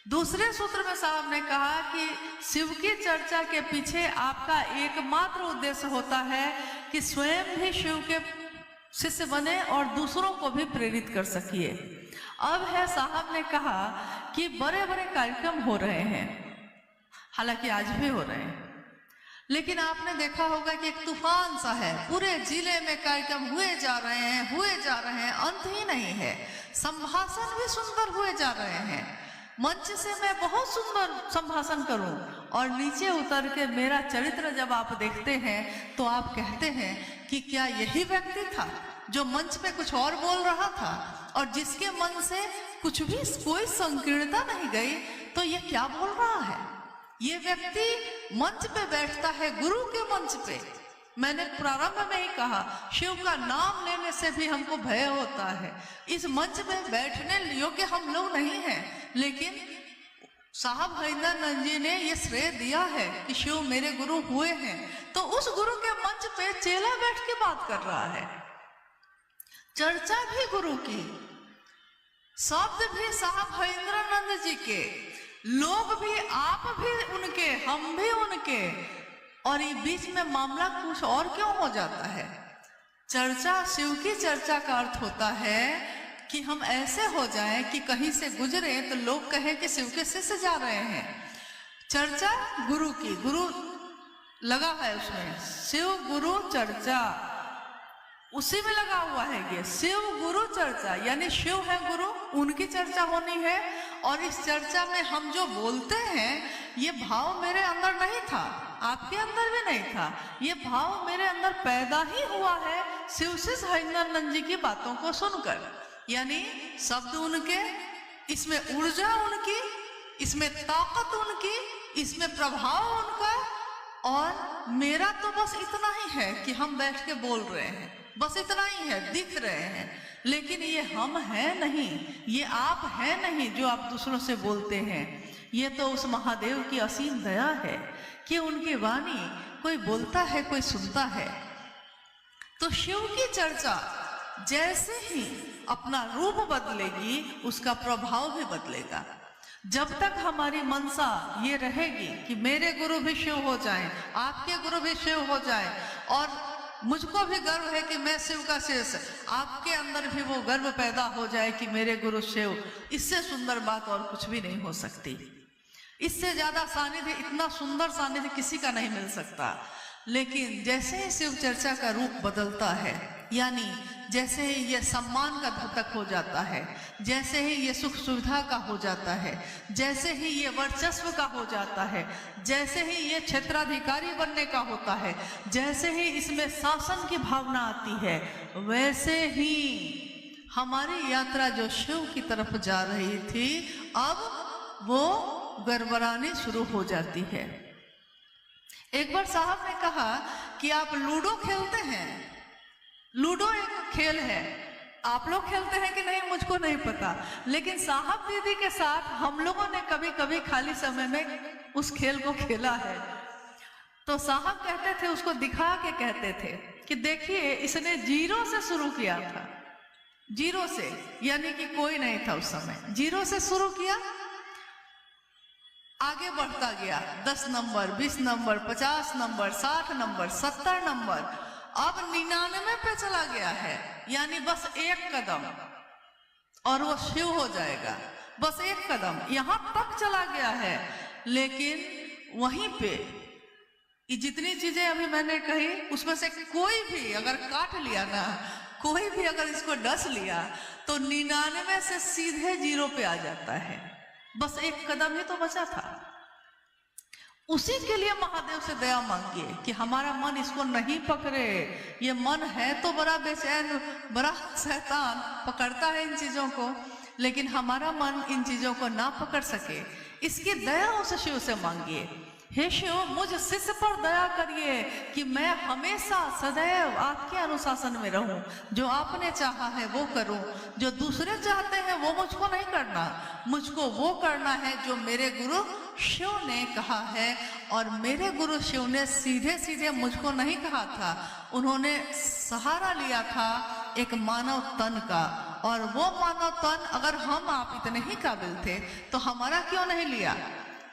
दूसरे सूत्र में साहब ने कहा कि शिव की चर्चा के पीछे आपका एकमात्र उद्देश्य होता है कि स्वयं भी शिव के शिष्य बने और दूसरों को भी प्रेरित कर सकिए। अब है, साहब ने कहा कि बड़े बड़े कार्यक्रम हो रहे हैं, हालांकि आज भी हो रहे हैं, लेकिन आपने देखा होगा कि एक तूफान सा है, पूरे जिले में कार्यक्रम हुए जा रहे हैं, अंत ही नहीं है। संभाषण भी सुंदर हुए जा रहे हैं। मंच से मैं बहुत सुंदर संभाषण करूं और नीचे उतर के मेरा चरित्र जब आप देखते हैं तो आप कहते हैं कि क्या यही व्यक्ति था जो मंच पे कुछ और बोल रहा था, और जिसके मन से कुछ भी कोई संकीर्णता नहीं गई, तो ये क्या बोल रहा है? ये व्यक्ति मंच पे बैठता है, गुरु के मंच पे। मैंने प्रारंभ में ही कहा, शिव का नाम लेने से भी हमको भय होता है। इस मंच में बैठने योग्य हम लोग नहीं हैं, लेकिन साहब हरिंदर जी ने ये श्रेय दिया है कि शिव मेरे गुरु हुए हैं, तो उस गुरु के मंच पे चेला बैठ के बात कर रहा है। चर्चा भी गुरु की, शब्द भी साहब हरिंद्रानंद जी के, लोग भी, आप भी उनके, हम भी उनके, और ये बीच में मामला कुछ और क्यों हो जाता है? चर्चा, शिव की चर्चा का अर्थ होता है कि हम ऐसे हो जाएं कि कहीं से गुजरे तो लोग कहें कि शिव के शिष्य जा रहे हैं। चर्चा गुरु की, गुरु लगा है उसमें, शिव गुरु चर्चा उसी में लगा हुआ है। ये शिव गुरु चर्चा, यानी शिव है गुरु, उनकी चर्चा होनी है। और इस चर्चा में हम जो बोलते हैं, ये भाव मेरे अंदर नहीं था, आपके अंदर भी नहीं था, ये भाव मेरे अंदर पैदा ही हुआ है शिव शिष्य हरिंदर जी की बातों को सुनकर। यानी शब्द उनके, इसमें ऊर्जा उनकी, इसमें ताकत उनकी, इसमें प्रभाव उनका, और मेरा तो बस इतना ही है कि हम बैठ के बोल रहे हैं, बस इतना ही है, दिख रहे हैं, लेकिन ये हम हैं नहीं, ये आप हैं नहीं जो आप दूसरों से बोलते हैं। ये तो उस महादेव की असीम दया है कि उनकी वाणी कोई बोलता है, कोई सुनता है। तो शिव की चर्चा जैसे ही अपना रूप बदलेगी, उसका प्रभाव भी बदलेगा। जब तक हमारी मनसा ये रहेगी कि मेरे गुरु भी शिव हो जाएं, आपके गुरु भी शिव हो जाएं, और मुझको भी गर्व है कि मैं शिव का शिष्य, आपके अंदर भी वो गर्व पैदा हो जाए कि मेरे गुरु शिव, इससे सुंदर बात और कुछ भी नहीं हो सकती। इससे ज्यादा सानिध्य, इतना सुंदर सानिध्य किसी का नहीं मिल सकता। लेकिन जैसे ही शिव चर्चा का रूप बदलता है, यानी जैसे ही ये सम्मान का द्योतक हो जाता है, जैसे ही ये सुख सुविधा का हो जाता है, जैसे ही ये वर्चस्व का हो जाता है, जैसे ही ये क्षेत्राधिकारी बनने का होता है, जैसे ही इसमें शासन की भावना आती है, वैसे ही हमारी यात्रा जो शिव की तरफ जा रही थी, अब वो गड़बड़ानी शुरू हो जाती है। एक बार साहब ने कहा कि आप लूडो खेलते हैं। लूडो एक खेल है, आप लोग खेलते हैं कि नहीं मुझको नहीं पता, लेकिन साहब दीदी के साथ हम लोगों ने कभी कभी खाली समय में उस खेल को खेला है। तो साहब कहते थे, उसको दिखा के कहते थे कि देखिए इसने 0 से शुरू किया था, 0 से, यानी कि कोई नहीं था उस समय, 0 से शुरू किया, आगे बढ़ता गया, 10 number, 20 number, 50 number, 60 number, 70 number, अब 99 पे चला गया है, यानी बस एक कदम और वो शिव हो जाएगा, बस एक कदम यहां तक चला गया है। लेकिन वहीं पे ये जितनी चीजें अभी मैंने कही, उसमें से कोई भी अगर काट लिया ना, कोई भी अगर इसको डस लिया, तो 99 से सीधे 0 पे आ जाता है। बस एक कदम ही तो बचा था। उसी के लिए महादेव से दया मांगिए कि हमारा मन इसको नहीं पकड़े। ये मन है तो बड़ा बेचैन, बड़ा शैतान, पकड़ता है इन चीजों को, लेकिन हमारा मन इन चीजों को ना पकड़ सके, इसकी दया उस शिव से मांगिए। हे शिव, मुझ शिष्य पर दया करिए कि मैं हमेशा सदैव आपके अनुशासन में रहूं, जो आपने चाहा है वो करूं, जो दूसरे चाहते हैं वो मुझको नहीं करना, मुझको वो करना है जो मेरे गुरु शिव ने कहा है। और मेरे गुरु शिव ने सीधे सीधे मुझको नहीं कहा था, उन्होंने सहारा लिया था एक मानव तन का, और वो मानव तन अगर हम आप इतने ही काबिल थे तो हमारा क्यों नहीं लिया?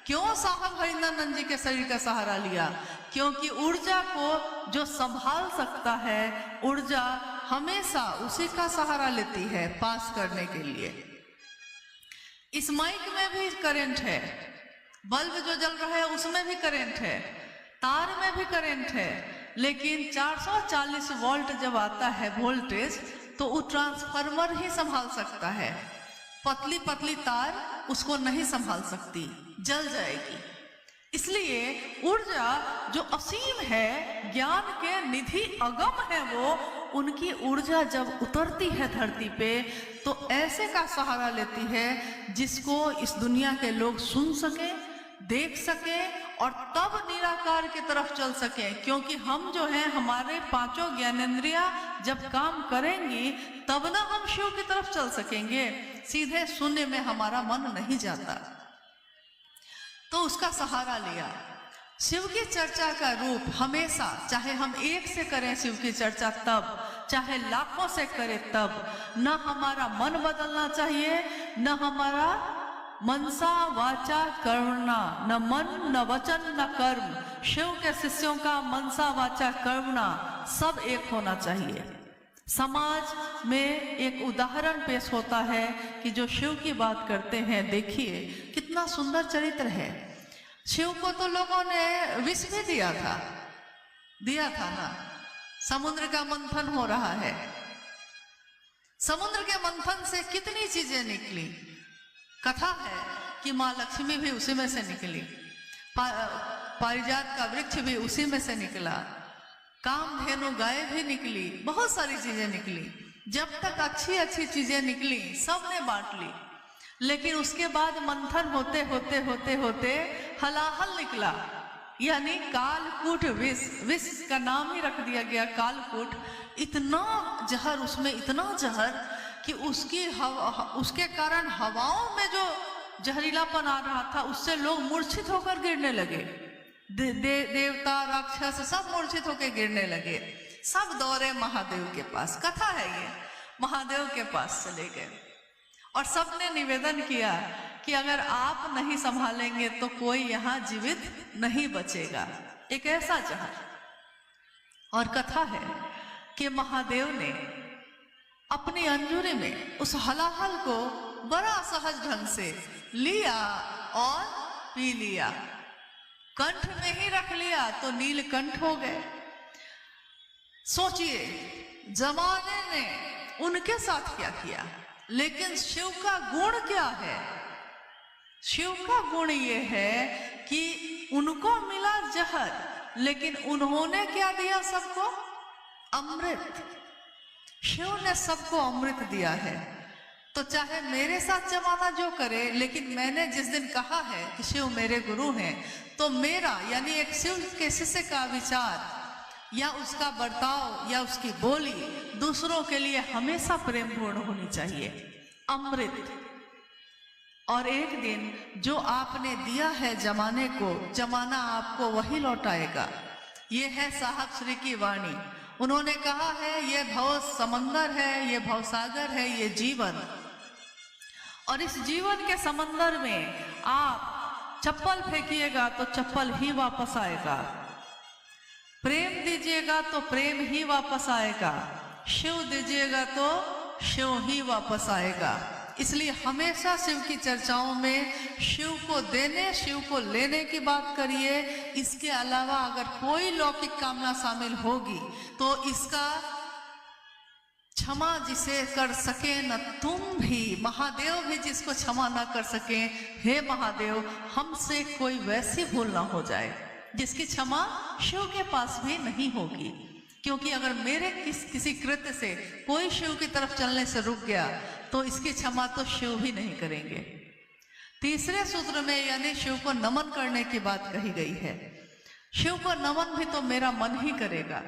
क्यों साहब हरिनंदन जी के शरीर का सहारा लिया? क्योंकि ऊर्जा को जो संभाल सकता है, ऊर्जा हमेशा उसी का सहारा लेती है पास करने के लिए। इस माइक में भी करंट है, बल्ब जो जल रहा है उसमें भी करंट है, तार में भी करंट है, लेकिन 440 वोल्ट जब आता है वोल्टेज, तो वो ट्रांसफार्मर ही संभाल सकता है। पतली पतली तार उसको नहीं संभाल सकती, जल जाएगी। इसलिए ऊर्जा जो असीम है, ज्ञान के निधि अगम है, वो उनकी ऊर्जा जब उतरती है धरती पे, तो ऐसे का सहारा लेती है जिसको इस दुनिया के लोग सुन सके, देख सके, और तब निराकार की तरफ चल सके। क्योंकि हम जो हैं, हमारे 5 ज्ञानेंद्रियां जब काम करेंगी तब ना हम शिव की तरफ चल सकेंगे, सीधे शून्य में हमारा मन नहीं जाता। तो उसका सहारा लिया। शिव की चर्चा का रूप हमेशा, चाहे हम एक से करें शिव की चर्चा तब, चाहे लाखों से करें तब, न हमारा मन बदलना चाहिए, न हमारा मनसा वाचा कर्मणा, न मन न वचन न कर्म। शिव के शिष्यों का मनसा वाचा कर्मणा सब एक होना चाहिए। समाज में एक उदाहरण पेश होता है कि जो शिव की बात करते हैं, देखिए कितना सुंदर चरित्र है। शिव को तो लोगों ने विष भी दिया था ना। समुद्र का मंथन हो रहा है, समुद्र के मंथन से कितनी चीजें निकली। कथा है कि माँ लक्ष्मी भी उसी में से निकली, पारिजात का वृक्ष भी उसी में से निकला, कामधेनु गाय भी निकली, बहुत सारी चीजें निकली। जब तक अच्छी अच्छी चीजें निकली सबने बांट ली, लेकिन उसके बाद मंथन होते होते होते होते हलाहल निकला, यानी कालकूट विष। विष का नाम ही रख दिया गया कालकूट। इतना जहर उसमें, इतना जहर कि उसके कारण हवाओं में जो जहरीलापन आ रहा था, उससे लोग मूर्छित होकर गिरने लगे। देवता राक्षस सब मूर्छित होकर गिरने लगे, सब दौड़े महादेव के पास। कथा है ये। महादेव के पास चले गए और सबने निवेदन किया कि अगर आप नहीं संभालेंगे तो कोई यहाँ जीवित नहीं बचेगा। एक ऐसा जहर। और कथा है कि महादेव ने अपनी अंजूरी में उस हलाहल को बड़ा सहज ढंग से लिया और पी लिया, कंठ में ही रख लिया तो नीलकंठ हो गए। सोचिए जमाने ने उनके साथ क्या किया, लेकिन शिव का गुण क्या है? शिव का गुण ये है कि उनको मिला जहर, लेकिन उन्होंने क्या दिया सबको? अमृत। शिव ने सबको अमृत दिया है। तो चाहे मेरे साथ जमाना जो करे, लेकिन मैंने जिस दिन कहा है कि शिव मेरे गुरु हैं, तो मेरा यानी एक शिव के शिष्य का विचार या उसका बर्ताव या उसकी बोली दूसरों के लिए हमेशा प्रेमपूर्ण होनी चाहिए। अमृत। और एक दिन जो आपने दिया है जमाने को, जमाना आपको वही लौटाएगा। ये है साहब श्री की वाणी। उन्होंने कहा है ये भव समंदर है, ये भवसागर है, ये जीवन। और इस जीवन के समंदर में आप चप्पल फेंकिएगा तो चप्पल ही वापस आएगा, प्रेम दीजिएगा तो प्रेम ही वापस आएगा, शिव दीजिएगा तो शिव ही वापस आएगा। इसलिए हमेशा शिव की चर्चाओं में शिव को देने, शिव को लेने की बात करिए। इसके अलावा अगर कोई लौकिक कामना शामिल होगी तो इसका क्षमा जिसे कर सके न तुम भी, महादेव भी जिसको क्षमा ना कर सके, हे महादेव हमसे कोई वैसी भूल ना हो जाए जिसकी क्षमा शिव के पास भी नहीं होगी। क्योंकि अगर मेरे किसी कृत्य से कोई शिव की तरफ चलने से रुक गया तो इसकी क्षमा तो शिव भी नहीं करेंगे। तीसरे सूत्र में यानी शिव को नमन करने की बात कही गई है। शिव को नमन भी तो मेरा मन ही करेगा,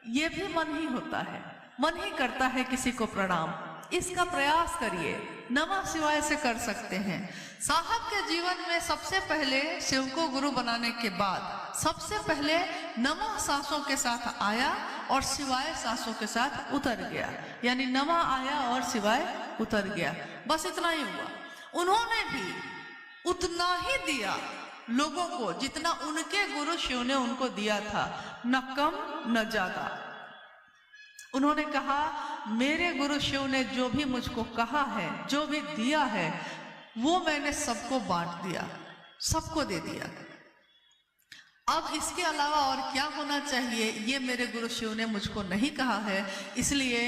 ये भी मन ही होता है, मन ही करता है किसी को प्रणाम। इसका प्रयास करिए, नमः शिवाय से कर सकते हैं। साहब के जीवन में सबसे पहले शिव को गुरु बनाने के बाद सबसे पहले नमः सांसों के साथ आया और शिवाय सांसों के साथ उतर गया। यानी नमः आया और शिवाय उतर गया, बस इतना ही हुआ। उन्होंने भी उतना ही दिया लोगों को जितना उनके गुरु शिव ने उनको दिया था, न कम न ज्यादा। उन्होंने कहा मेरे गुरु शिव ने जो भी मुझको कहा है, जो भी दिया है, वो मैंने सबको बांट दिया, सबको दे दिया। अब इसके अलावा और क्या होना चाहिए ये मेरे गुरु शिव ने मुझको नहीं कहा है, इसलिए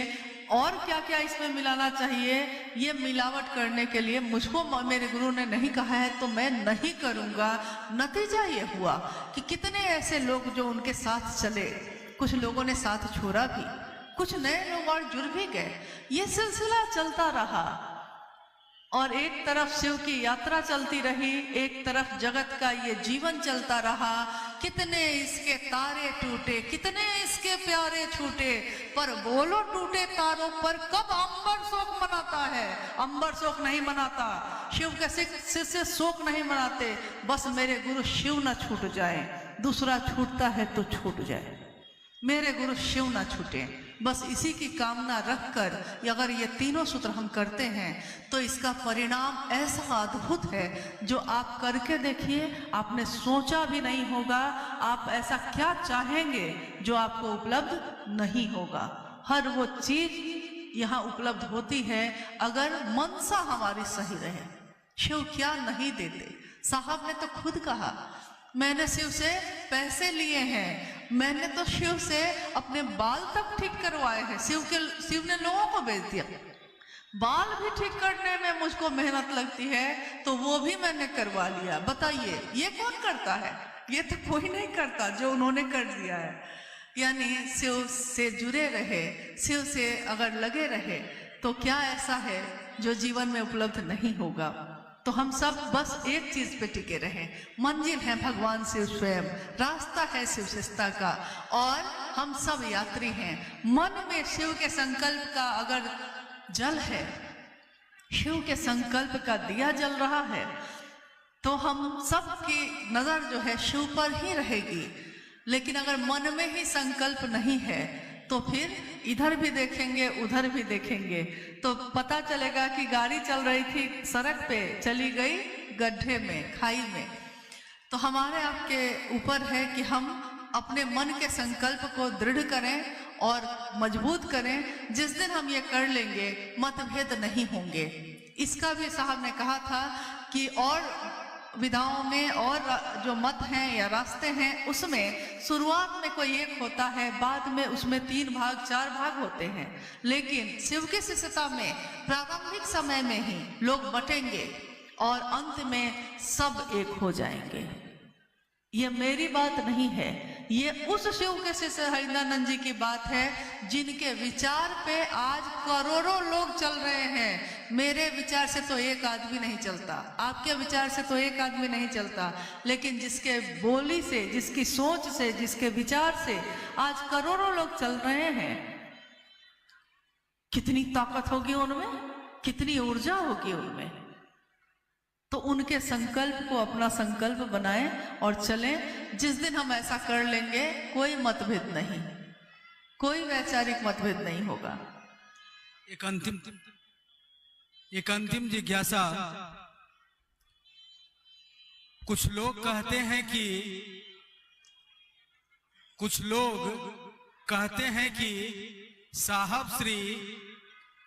और क्या क्या इसमें मिलाना चाहिए ये मिलावट करने के लिए मुझको मेरे गुरु ने नहीं कहा है तो मैं नहीं करूँगा। नतीजा ये हुआ कि कितने ऐसे लोग जो उनके साथ चले, कुछ लोगों ने साथ छोड़ा भी, कुछ नए लोग और जुड़ भी गए। ये सिलसिला चलता रहा और एक तरफ शिव की यात्रा चलती रही, एक तरफ जगत का ये जीवन चलता रहा। कितने इसके तारे टूटे, कितने इसके प्यारे छूटे, पर बोलो टूटे तारों पर कब अंबर शोक मनाता है? अंबर शोक नहीं मनाता, शिव के शिष्य शोक नहीं मनाते। बस मेरे गुरु शिव न छूट जाए, दूसरा छूटता है तो छूट जाए, मेरे गुरु शिव ना छूटे। बस इसी की कामना रखकर अगर ये तीनों सूत्र हम करते हैं तो इसका परिणाम ऐसा अद्भुत है जो आप करके देखिए, आपने सोचा भी नहीं होगा। आप ऐसा क्या चाहेंगे जो आपको उपलब्ध नहीं होगा। हर वो चीज यहाँ उपलब्ध होती है अगर मनसा हमारी सही रहे। शिव क्या नहीं देते, साहब ने तो खुद कहा मैंने शिव से पैसे लिए हैं, मैंने तो शिव से अपने बाल तक ठीक करवाए हैं। शिव ने लोगों को बेच दिया। बाल भी ठीक करने में मुझको मेहनत लगती है तो वो भी मैंने करवा लिया। बताइए ये कौन करता है? ये तो कोई नहीं करता जो उन्होंने कर दिया है। यानी शिव से जुड़े रहे, शिव से अगर लगे रहे तो क्या ऐसा है जो जीवन में उपलब्ध नहीं होगा। तो हम सब बस एक चीज पे टिके रहें, मंजिल है भगवान शिव स्वयं, रास्ता है शिव शिष्टता का और हम सब यात्री हैं। मन में शिव के संकल्प का अगर जल है, शिव के संकल्प का दिया जल रहा है तो हम सब की नजर जो है शिव पर ही रहेगी। लेकिन अगर मन में ही संकल्प नहीं है तो तो फिर इधर भी देखेंगे उधर भी देखेंगे तो पता चलेगा कि गाड़ी चल रही थी सड़क पे, चली गई गड्ढे में, खाई में। तो हमारे आपके ऊपर है कि हम अपने मन के संकल्प को दृढ़ करें और मजबूत करें। जिस दिन हम ये कर लेंगे मतभेद नहीं होंगे। इसका भी साहब ने कहा था कि और विधाओं में और जो मत हैं या रास्ते हैं उसमें शुरुआत में कोई एक होता है, बाद में उसमें 3 भाग 4 भाग होते हैं, लेकिन शिव की शिष्यता में प्रारंभिक समय में ही लोग बटेंगे और अंत में सब एक हो जाएंगे। ये मेरी बात नहीं है, ये उस शिव के शिष्य हरिनानंद जी की बात है जिनके विचार पे आज करोड़ों लोग चल रहे हैं। मेरे विचार से तो एक आदमी नहीं चलता, आपके विचार से तो एक आदमी नहीं चलता, लेकिन जिसके बोली से, जिसकी सोच से, जिसके विचार से आज करोड़ों लोग चल रहे हैं, कितनी ताकत होगी उनमें, कितनी ऊर्जा होगी उनमें। तो उनके संकल्प को अपना संकल्प बनाएं और चलें। जिस दिन हम ऐसा कर लेंगे कोई मतभेद नहीं, कोई वैचारिक मतभेद नहीं होगा। एक अंतिम जिज्ञासा। कुछ लोग कहते हैं कि साहब श्री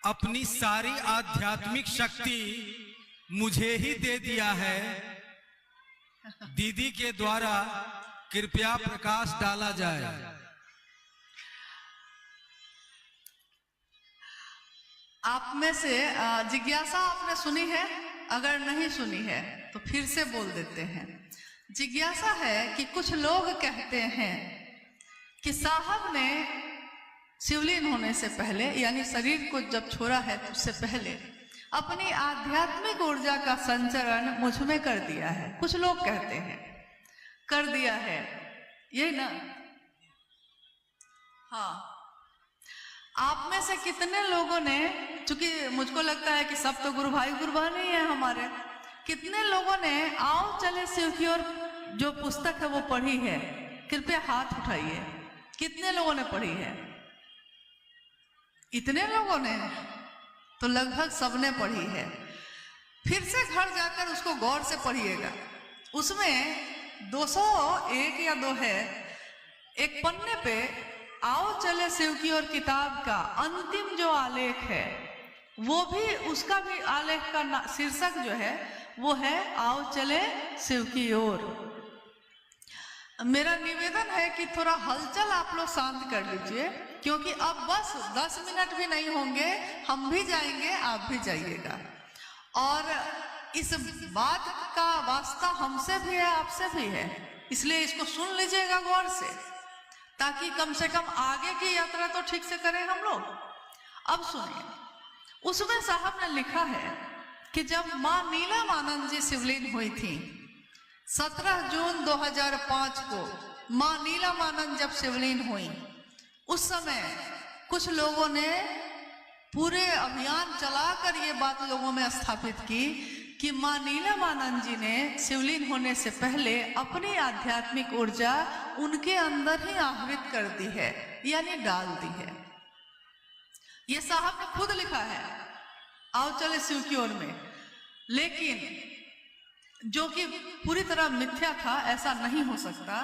अपनी सारी आध्यात्मिक शक्ति मुझे ही दे दिया है, दीदी के द्वारा कृपया प्रकाश डाला जाए। आप में से जिज्ञासा आपने सुनी है? अगर नहीं सुनी है तो फिर से बोल देते हैं। जिज्ञासा है कि कुछ लोग कहते हैं कि साहब ने शिवलीन होने से पहले, यानी शरीर को जब छोड़ा है तो उससे पहले अपनी आध्यात्मिक ऊर्जा का संचरण मुझ में कर दिया है। कुछ लोग कहते हैं कर दिया है, यही ना? हाँ, आप में से कितने लोगों ने, चूंकि मुझको लगता है कि सब तो गुरु भाई गुरु बहन ही है हमारे, कितने लोगों ने आओ चले शिव की ओर जो पुस्तक है वो पढ़ी है? कृपया हाथ उठाइए। कितने लोगों ने पढ़ी है? इतने लोगों ने, तो लगभग सबने पढ़ी है। फिर से घर जाकर उसको गौर से पढ़िएगा। उसमें 201 या 2 है, एक पन्ने पे आओ चले शिव की ओर किताब का अंतिम जो आलेख है, वो भी, उसका भी आलेख का शीर्षक जो है वो है आओ चले शिव की ओर। मेरा निवेदन है कि थोड़ा हलचल आप लोग शांत कर लीजिए, क्योंकि अब बस 10 मिनट भी नहीं होंगे, हम भी जाएंगे, आप भी जाइएगा। और इस बात का वास्ता हमसे भी है, आपसे भी है, इसलिए इसको सुन लीजिएगा गौर से, ताकि कम से कम आगे की यात्रा तो ठीक से करें हम लोग। अब सुनिए, उसमें साहब ने लिखा है कि जब माँ नीलमानंद जी शिवलीन हुई थी 17 जून 2005 को, माँ नीलमानंद जब शिवलीन हुई, उस समय कुछ लोगों ने पूरे अभियान चलाकर ये बात लोगों में स्थापित की कि माँ नीलमानंद जी ने शिवलीन होने से पहले अपनी आध्यात्मिक ऊर्जा उनके अंदर ही आहरित कर दी है, यानी डाल दी है। ये साहब ने खुद लिखा है आओ चले शिव की ओर में, लेकिन जो कि पूरी तरह मिथ्या था, ऐसा नहीं हो सकता।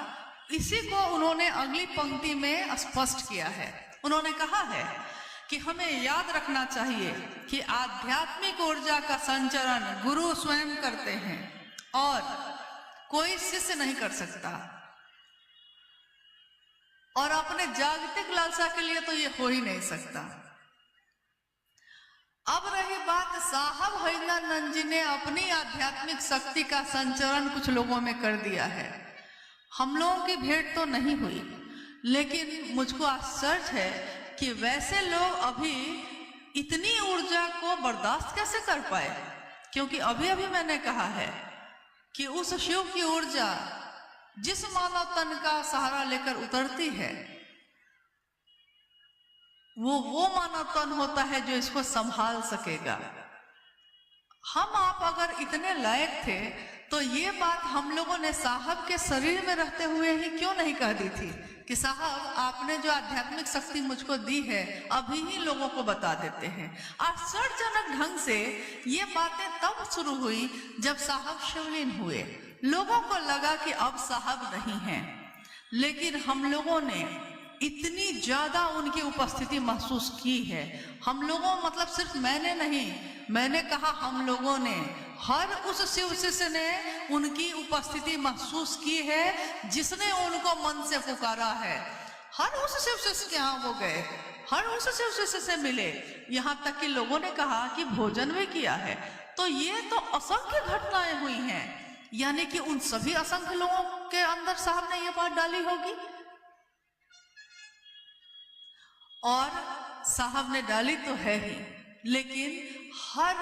इसी को उन्होंने अगली पंक्ति में स्पष्ट किया है। उन्होंने कहा है कि हमें याद रखना चाहिए कि आध्यात्मिक ऊर्जा का संचरण गुरु स्वयं करते हैं और कोई शिष्य नहीं कर सकता, और अपने जागतिक लालसा के लिए तो ये हो ही नहीं सकता। अब रही बात, साहब हरिनानंद जी ने अपनी आध्यात्मिक शक्ति का संचरण कुछ लोगों में कर दिया है। हम लोगों की भेंट तो नहीं हुई, लेकिन मुझको आश्चर्य है कि वैसे लोग अभी इतनी ऊर्जा को बर्दाश्त कैसे कर पाए, क्योंकि अभी अभी मैंने कहा है कि उस शिव की ऊर्जा जिस मानव तन का सहारा लेकर उतरती है, वो मानव तन होता है जो इसको संभाल सकेगा। हम आप अगर इतने लायक थे तो ये बात हम लोगों ने साहब के शरीर में रहते हुए ही क्यों नहीं कह दी थी कि साहब आपने जो आध्यात्मिक शक्ति मुझको दी है अभी ही लोगों को बता देते हैं। आश्चर्यजनक ढंग से ये बातें तब शुरू हुई जब साहब शिवलीन हुए। लोगों को लगा कि अब साहब नहीं हैं, लेकिन हम लोगों ने इतनी ज्यादा उनकी उपस्थिति महसूस की है। हम लोगों मतलब सिर्फ मैंने नहीं, मैंने कहा हम लोगों ने, हर उस शिव शिष्य ने उनकी उपस्थिति महसूस की है जिसने उनको मन से पुकारा है। हर उस शिव शिष्य के यहाँ वो गए, हर उस शिव शिष्य से मिले, यहाँ तक कि लोगों ने कहा कि भोजन भी किया है। तो ये तो असंख्य घटनाएं हुई हैं, यानी कि उन सभी असंख्य लोगों के अंदर साहब ने ये बात डाली होगी। और साहब ने डाली तो है ही, लेकिन हर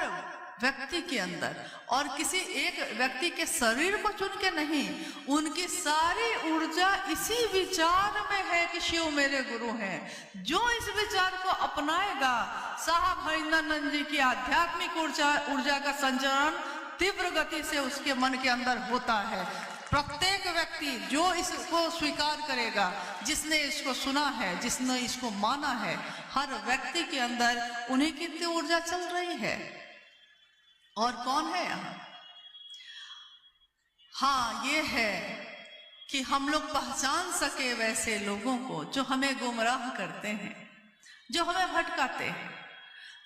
व्यक्ति के अंदर, और किसी एक व्यक्ति के शरीर को चुन के नहीं, उनकी सारी ऊर्जा इसी विचार में है कि शिव मेरे गुरु हैं। जो इस विचार को अपनाएगा, साहब हरिंदर जी की आध्यात्मिक ऊर्जा का संचरण तीव्र गति से उसके मन के अंदर होता है। प्रत्येक व्यक्ति जो इसको स्वीकार करेगा, जिसने इसको सुना है, जिसने इसको माना है, हर व्यक्ति के अंदर उन्हीं की ऊर्जा चल रही है। और कौन है यहाँ? हाँ, ये है कि हम लोग पहचान सके वैसे लोगों को जो हमें गुमराह करते हैं, जो हमें भटकाते हैं।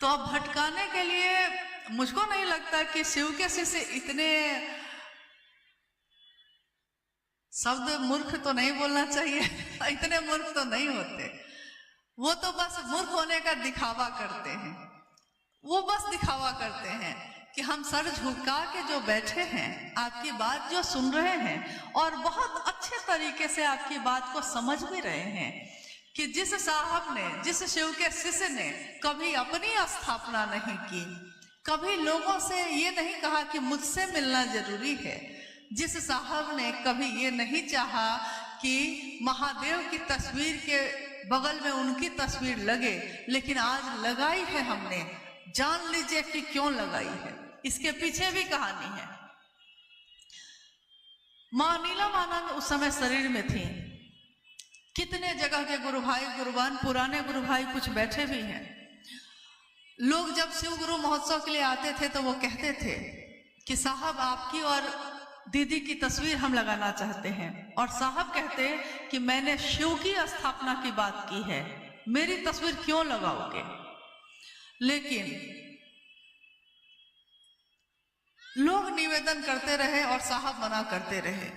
तो अब भटकाने के लिए मुझको नहीं लगता कि शिव के शिष्य इतने, शब्द मूर्ख तो नहीं बोलना चाहिए, इतने मूर्ख तो नहीं होते। वो तो बस मूर्ख होने का दिखावा करते हैं। वो बस दिखावा करते हैं कि हम सर झुका के जो बैठे हैं, आपकी बात जो सुन रहे हैं और बहुत अच्छे तरीके से आपकी बात को समझ भी रहे हैं कि जिस साहब ने, जिस शिव के शिष्य ने कभी अपनी स्थापना नहीं की, कभी लोगों से ये नहीं कहा कि मुझसे मिलना जरूरी है, जिस साहब ने कभी ये नहीं चाहा कि महादेव की तस्वीर के बगल में उनकी तस्वीर लगे, लेकिन आज लगाई है हमने। जान लीजिए कि क्यों लगाई है, इसके पीछे भी कहानी है। मां नीलम आनंद उस समय शरीर में थी। कितने जगह के गुरु भाई गुरुबान, पुराने गुरु भाई कुछ बैठे भी हैं। लोग जब शिव गुरु महोत्सव के लिए आते थे तो वो कहते थे कि साहब आपकी और दीदी की तस्वीर हम लगाना चाहते हैं। और साहब कहते कि मैंने शिव की स्थापना की बात की है, मेरी तस्वीर क्यों लगाओगे? लेकिन लोग निवेदन करते रहे और साहब मना करते रहे।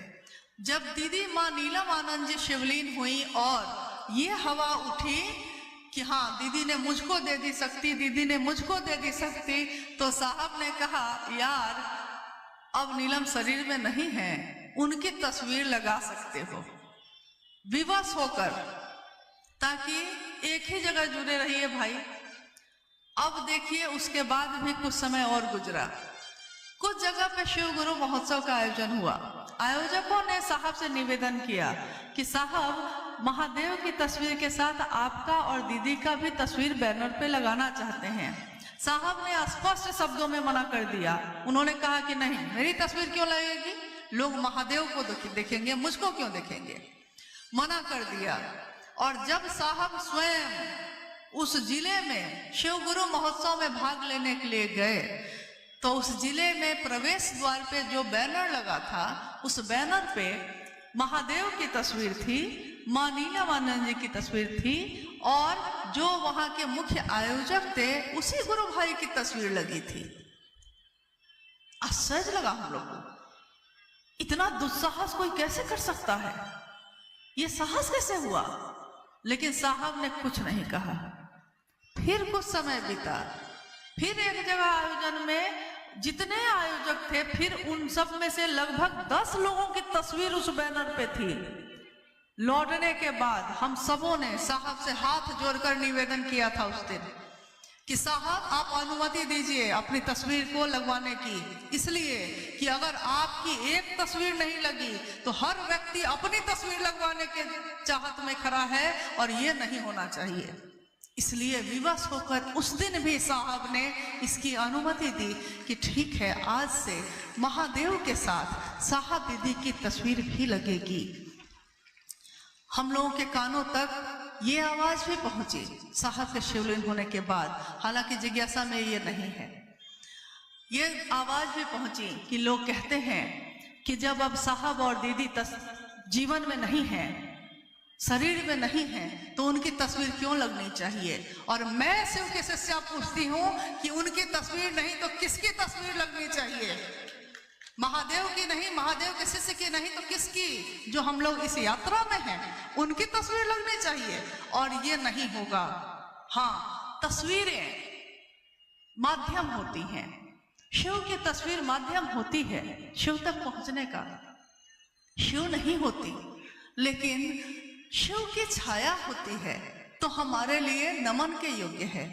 जब दीदी मां नीलम आनंद जी शिवलीन हुई और ये हवा उठी कि हाँ दीदी ने मुझको दे दी शक्ति, दीदी ने मुझको दे दी शक्ति, तो साहब ने कहा यार अब नीलम शरीर में नहीं है, उनकी तस्वीर लगा सकते हो विवश होकर, ताकि एक ही जगह जुड़े रहिए भाई। अब देखिए उसके बाद भी कुछ समय और गुजरा। कुछ जगह पे शिव गुरु महोत्सव का आयोजन हुआ। आयोजकों ने साहब से निवेदन किया कि साहब महादेव की तस्वीर के साथ आपका और दीदी का भी तस्वीर बैनर पे लगाना चाहते हैं। साहब ने स्पष्ट शब्दों में मना कर दिया। उन्होंने कहा कि नहीं, मेरी तस्वीर क्यों लगेगी, लोग महादेव को देखेंगे, मुझको क्यों देखेंगे, मना कर दिया। और जब साहब स्वयं उस जिले में शिव गुरु महोत्सव में भाग लेने के लिए गए, तो उस जिले में प्रवेश द्वार पे जो बैनर लगा था, उस बैनर पे महादेव की तस्वीर थी, मां नीलम आनंद जी की तस्वीर थी, और जो वहां के मुख्य आयोजक थे उसी गुरु भाई की तस्वीर लगी थी। आश्चर्य लगा हम लोग को, इतना दुस्साहस कोई कैसे कर सकता है, ये साहस कैसे हुआ? लेकिन साहब ने कुछ नहीं कहा। फिर कुछ समय बीता, फिर एक जगह आयोजन में जितने आयोजक थे, फिर उन सब में से लगभग 10 लोगों की तस्वीर उस बैनर पे थी। लौटने के बाद हम सबों ने साहब से हाथ जोड़कर निवेदन किया था उस दिन कि साहब आप अनुमति दीजिए अपनी तस्वीर को लगवाने की, इसलिए कि अगर आपकी एक तस्वीर नहीं लगी तो हर व्यक्ति अपनी तस्वीर लगवाने के चाहत में खड़ा है, और ये नहीं होना चाहिए। इसलिए विवश होकर उस दिन भी साहब ने इसकी अनुमति दी कि ठीक है, आज से महादेव के साथ साहब दीदी की तस्वीर भी लगेगी। हम लोगों के कानों तक ये आवाज भी पहुंची साहब के शिवलिंग होने के बाद, हालांकि जिज्ञासा में ये नहीं है। ये आवाज भी पहुंची कि लोग कहते हैं कि जब अब साहब और दीदी जीवन में नहीं है, शरीर में नहीं है, तो उनकी तस्वीर क्यों लगनी चाहिए। और मैं शिव के शिष्या पूछती हूँ कि उनकी तस्वीर नहीं तो किसकी तस्वीर लगनी चाहिए? महादेव की नहीं, महादेव के शिष्य की नहीं तो किसकी? जो हम लोग इस यात्रा में हैं उनकी तस्वीर लगनी चाहिए। और ये नहीं होगा। हाँ, तस्वीरें माध्यम होती हैं, शिव की तस्वीर माध्यम होती है शिव तक पहुंचने का। शिव नहीं होती, लेकिन शिव की छाया होती है, तो हमारे लिए नमन के योग्य है।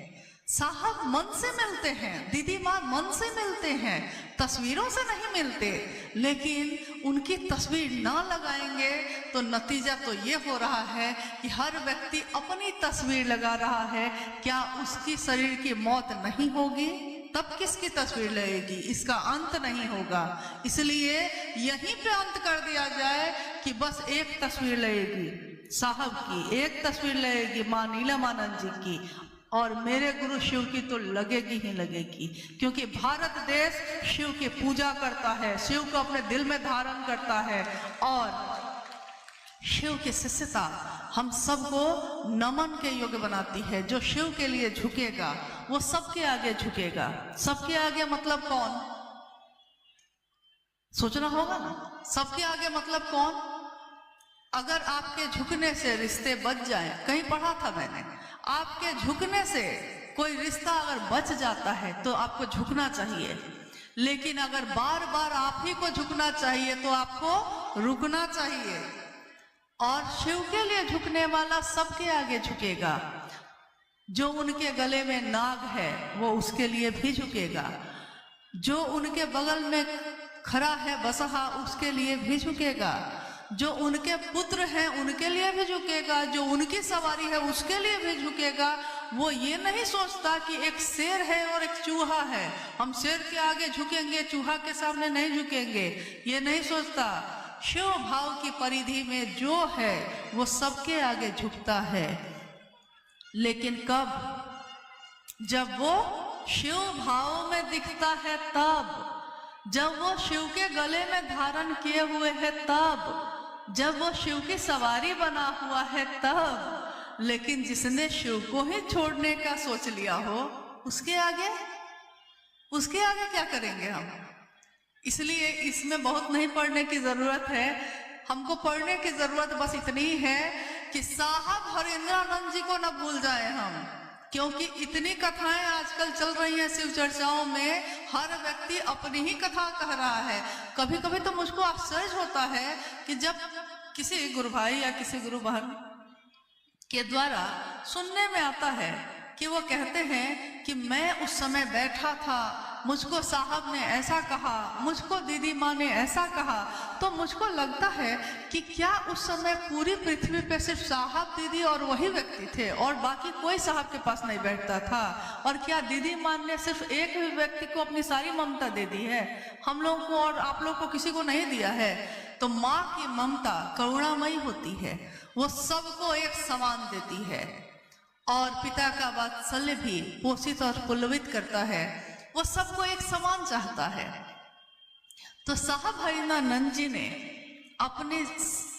साहब मन से मिलते हैं, दीदी माँ मन से मिलते हैं, तस्वीरों से नहीं मिलते। लेकिन उनकी तस्वीर ना लगाएंगे तो नतीजा तो ये हो रहा है कि हर व्यक्ति अपनी तस्वीर लगा रहा है। क्या उसकी शरीर की मौत नहीं होगी? तब किसकी तस्वीर लगेगी? इसका अंत नहीं होगा। इसलिए यहीं पे अंत कर दिया जाए कि बस एक तस्वीर लगेगी साहब की, एक तस्वीर लगेगी माँ नीलमानंद जी की, और मेरे गुरु शिव की तो लगेगी ही लगेगी। क्योंकि भारत देश शिव की पूजा करता है, शिव को अपने दिल में धारण करता है, और शिव की शिष्यता हम सबको नमन के योग्य बनाती है। जो शिव के लिए झुकेगा वो सबके आगे झुकेगा। सबके आगे मतलब कौन? सोचना होगा ना, सबके आगे मतलब कौन? अगर आपके झुकने से रिश्ते बच जाए, कहीं पढ़ा था मैंने, आपके झुकने से कोई रिश्ता अगर बच जाता है तो आपको झुकना चाहिए। लेकिन अगर बार बार आप ही को झुकना चाहिए तो आपको रुकना चाहिए। और शिव के लिए झुकने वाला सबके आगे झुकेगा। जो उनके गले में नाग है वो उसके लिए भी झुकेगा। जो उनके बगल में खड़ा है बसहा उसके लिए भी झुकेगा। जो उनके पुत्र हैं उनके लिए भी झुकेगा। जो उनकी सवारी है उसके लिए भी झुकेगा। वो ये नहीं सोचता कि एक शेर है और एक चूहा है, हम शेर के आगे झुकेंगे, चूहा के सामने नहीं झुकेंगे, ये नहीं सोचता। शिव भाव की परिधि में जो है वो सबके आगे झुकता है। लेकिन कब? जब वो शिव भाव में दिखता है तब, जब वो शिव के गले में धारण किए हुए है तब, जब वो शिव की सवारी बना हुआ है तब। लेकिन जिसने शिव को ही छोड़ने का सोच लिया हो उसके आगे क्या करेंगे हम? इसलिए इसमें बहुत नहीं पढ़ने की जरूरत है। हमको पढ़ने की जरूरत बस इतनी है कि साहब हरिंद्रानंद जी को न भूल जाए हम। क्योंकि इतनी कथाएं आजकल चल रही हैं शिव चर्चाओं में, हर व्यक्ति अपनी ही कथा कह रहा है। कभी कभी तो मुझको आश्चर्य होता है कि जब किसी गुरु भाई या किसी गुरु बहन के द्वारा सुनने में आता है कि वो कहते हैं कि मैं उस समय बैठा था, मुझको साहब ने ऐसा कहा, मुझको दीदी माँ ने ऐसा कहा, तो मुझको लगता है कि क्या उस समय पूरी पृथ्वी पे सिर्फ साहब दीदी और वही व्यक्ति थे और बाकी कोई साहब के पास नहीं बैठता था? और क्या दीदी माँ ने सिर्फ एक ही व्यक्ति को अपनी सारी ममता दे दी है, हम लोगों को और आप लोग को किसी को नहीं दिया है? तो माँ की ममता करुणामयी होती है, वो सबको एक समान देती है। और पिता का वात्सल्य भी पोषित और पुलवित करता है, वो सबको एक समान चाहता है। तो साहब हरिंद्रानंद जी ने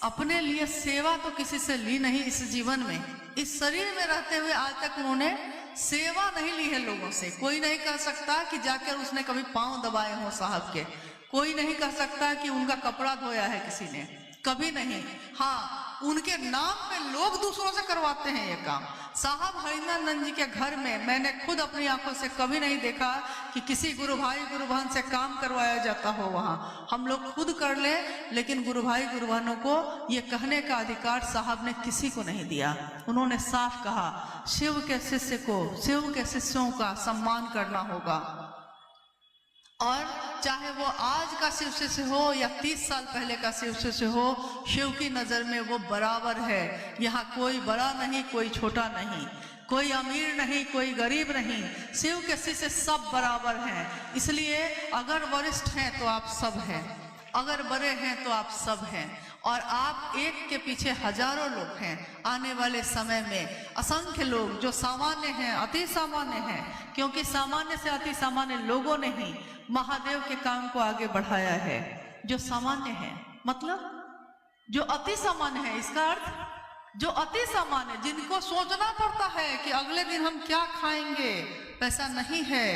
अपने लिए सेवा तो किसी से ली नहीं इस जीवन में, इस शरीर में रहते हुए आज तक उन्होंने सेवा नहीं ली है लोगों से। कोई नहीं कह सकता कि जाकर उसने कभी पांव दबाए हो साहब के, कोई नहीं कह सकता कि उनका कपड़ा धोया है किसी ने, कभी नहीं। हाँ, उनके नाम पे लोग दूसरों से करवाते हैं ये काम। साहब हरिंद्रानंद जी के घर में मैंने खुद अपनी आंखों से कभी नहीं देखा कि किसी गुरु भाई गुरु बहन से काम करवाया जाता हो। वहाँ हम लोग खुद कर ले, लेकिन गुरु भाई गुरु बहनों को ये कहने का अधिकार साहब ने किसी को नहीं दिया। उन्होंने साफ कहा शिव के शिष्य को, शिव के शिष्यों का सम्मान करना होगा। और चाहे वो आज का शिव शिष्य हो या 30 साल पहले का शिव शिष्य हो, शिव की नजर में वो बराबर है। यहाँ कोई बड़ा नहीं, कोई छोटा नहीं। कोई अमीर नहीं, कोई गरीब नहीं, शिव के शिष्य सब बराबर हैं। इसलिए अगर वरिष्ठ हैं तो आप सब हैं, अगर बड़े हैं तो आप सब हैं, और आप एक के पीछे हजारों लोग हैं। आने वाले समय में असंख्य लोग जो सामान्य हैं, अति सामान्य हैं, क्योंकि सामान्य से अति सामान्य लोगों ने ही महादेव के काम को आगे बढ़ाया है। जो सामान्य है मतलब जो अति सामान्य है, इसका अर्थ जो अति सामान्य, जिनको सोचना पड़ता है कि अगले दिन हम क्या खाएंगे, पैसा नहीं है,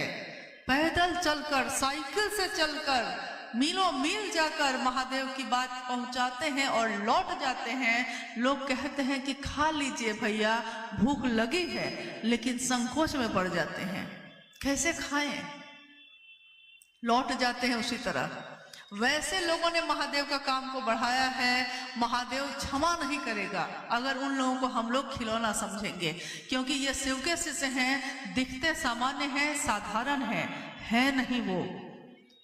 पैदल चलकर, साइकिल से चलकर, मीलों मील जाकर महादेव की बात पहुंचाते हैं और लौट जाते हैं। लोग कहते हैं कि खा लीजिए भैया, भूख लगी है, लेकिन संकोच में पड़ जाते हैं, कैसे खाएं, लौट जाते हैं उसी तरह। वैसे लोगों ने महादेव का काम को बढ़ाया है। महादेव क्षमा नहीं करेगा अगर उन लोगों को हम लोग खिलौना समझेंगे, क्योंकि ये शिव के शिष्य हैं, दिखते सामान्य हैं, साधारण हैं, है नहीं वो।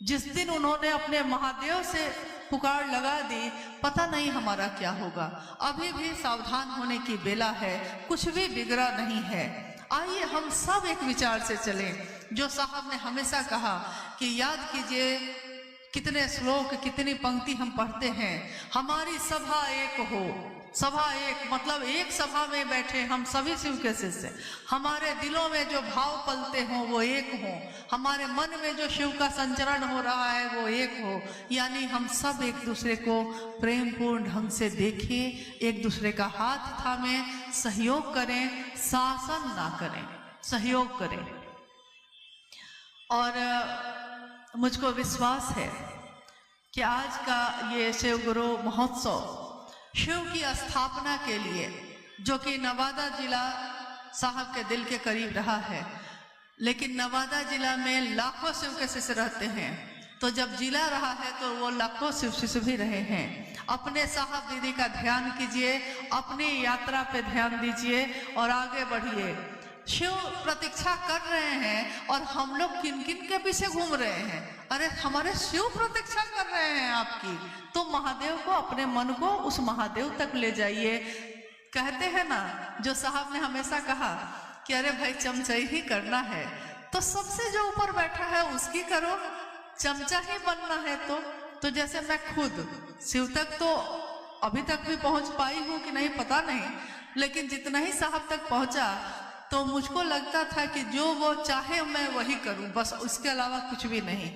जिस दिन उन्होंने अपने महादेव से पुकार लगा दी, पता नहीं हमारा क्या होगा। अभी भी सावधान होने की बेला है, कुछ भी बिगड़ा नहीं है। आइए हम सब एक विचार से चलें, जो साहब ने हमेशा कहा कि याद कीजिए कितने श्लोक, कितनी पंक्ति हम पढ़ते हैं, हमारी सभा एक हो। सभा एक मतलब एक सभा में बैठे हम सभी शिव के शिष्य, हमारे दिलों में जो भाव पलते हों वो एक हो, हमारे मन में जो शिव का संचरण हो रहा है वो एक हो। यानी हम सब एक दूसरे को प्रेम पूर्ण ढंग से देखें, एक दूसरे का हाथ थामें, सहयोग करें, शासन ना करें, सहयोग करें। और मुझको विश्वास है कि आज का ये शिव गुरु महोत्सव शिव की स्थापना के लिए, जो कि नवादा जिला साहब के दिल के करीब रहा है, लेकिन नवादा जिला में लाखों शिव के शिष्य रहते हैं, तो जब जिला रहा है तो वो लाखों शिव शिष्य भी रहे हैं। अपने साहब दीदी का ध्यान कीजिए, अपनी यात्रा पे ध्यान दीजिए और आगे बढ़िए। शिव प्रतीक्षा कर रहे हैं और हम लोग किन किन के पीछे घूम रहे हैं। अरे हमारे शिव प्रतीक्षा कर रहे हैं आपकी, तो महादेव को, अपने मन को उस महादेव तक ले जाइए। कहते हैं ना, जो साहब ने हमेशा कहा कि अरे भाई चमचाई ही करना है, तो सबसे जो ऊपर बैठा है उसकी करो, चमचा ही बनना है। तो जैसे मैं खुद शिव तक तो अभी तक भी पहुंच पाई हूं कि नहीं पता नहीं, लेकिन जितना ही साहब तक पहुंचा तो मुझको लगता था कि जो वो चाहे मैं वही करूं, बस उसके अलावा कुछ भी नहीं।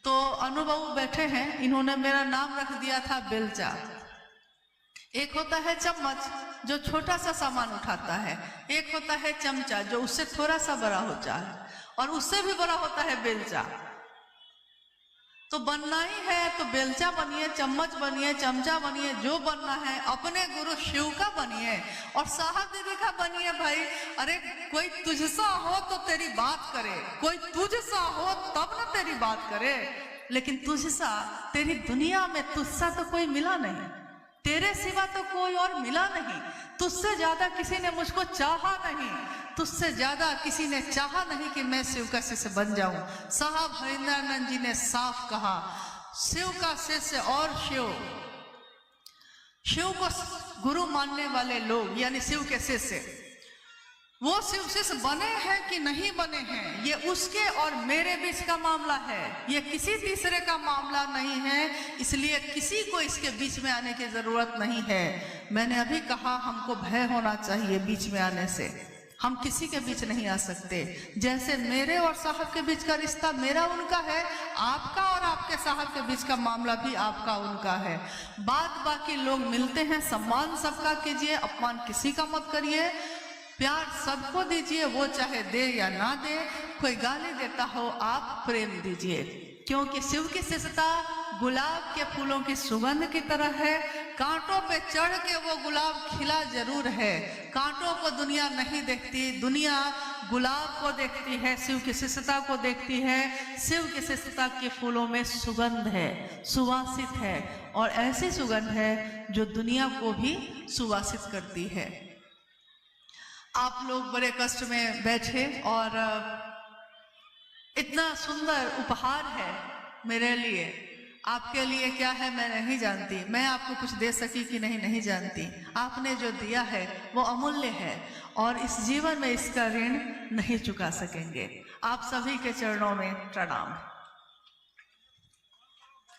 तो अनुभव बैठे हैं, इन्होंने मेरा नाम रख दिया था बेलचा। एक होता है चम्मच जो छोटा सा सामान उठाता है, एक होता है चमचा जो उससे थोड़ा सा बड़ा होता है, और उससे भी बड़ा होता है बेलचा। तो बनना ही है तो बेलचा बनिए, चम्मच बनिए, चमचा बनिए, जो बनना है अपने गुरु शिव का बनिए और साहब दीदी का बनिए भाई। अरे कोई तुझसा हो तो तेरी बात करे, कोई तुझसा हो तब ना तेरी बात करे, लेकिन तुझसा, तेरी दुनिया में तुझसा तो कोई मिला नहीं, तेरे सिवा तो कोई और मिला नहीं, तुझसे ज्यादा किसी ने मुझको चाहा नहीं, तुझसे ज्यादा किसी ने चाहा नहीं कि मैं शिव का शिष्य बन जाऊं। साहब हरिंद्रानंद जी ने साफ कहा, शिव का शिष्य और शिव को गुरु मानने वाले लोग यानी शिव के शिष्य, वो शिव शिष्य बने हैं कि नहीं बने हैं, ये उसके और मेरे बीच का मामला है, ये किसी तीसरे का मामला नहीं है। इसलिए किसी को इसके बीच में आने की जरूरत नहीं है। मैंने अभी कहा हमको भय होना चाहिए बीच में आने से, हम किसी के बीच नहीं आ सकते। जैसे मेरे और साहब के बीच का रिश्ता मेरा उनका है, आपका और आपके साहब के बीच का मामला भी आपका उनका है। बात बाकी लोग मिलते हैं, सम्मान सबका कीजिए, अपमान किसी का मत करिए, प्यार सबको दीजिए, वो चाहे दे या ना दे। कोई गाली देता हो आप प्रेम दीजिए, क्योंकि शिव की शिष्यता गुलाब के फूलों की सुगंध की तरह है। कांटों पे चढ़ के वो गुलाब खिला जरूर है, कांटों को दुनिया नहीं देखती, दुनिया गुलाब को देखती है, शिव की शिष्यता को देखती है। शिव की शिष्यता के फूलों में सुगंध है, सुवासित है, और ऐसी सुगंध है जो दुनिया को भी सुवासित करती है। आप लोग बड़े कष्ट में बैठे और इतना सुंदर उपहार है मेरे लिए, आपके लिए क्या है मैं नहीं जानती, मैं आपको कुछ दे सकी कि नहीं जानती। आपने जो दिया है वो अमूल्य है और इस जीवन में इसका ऋण नहीं चुका सकेंगे। आप सभी के चरणों में प्रणाम।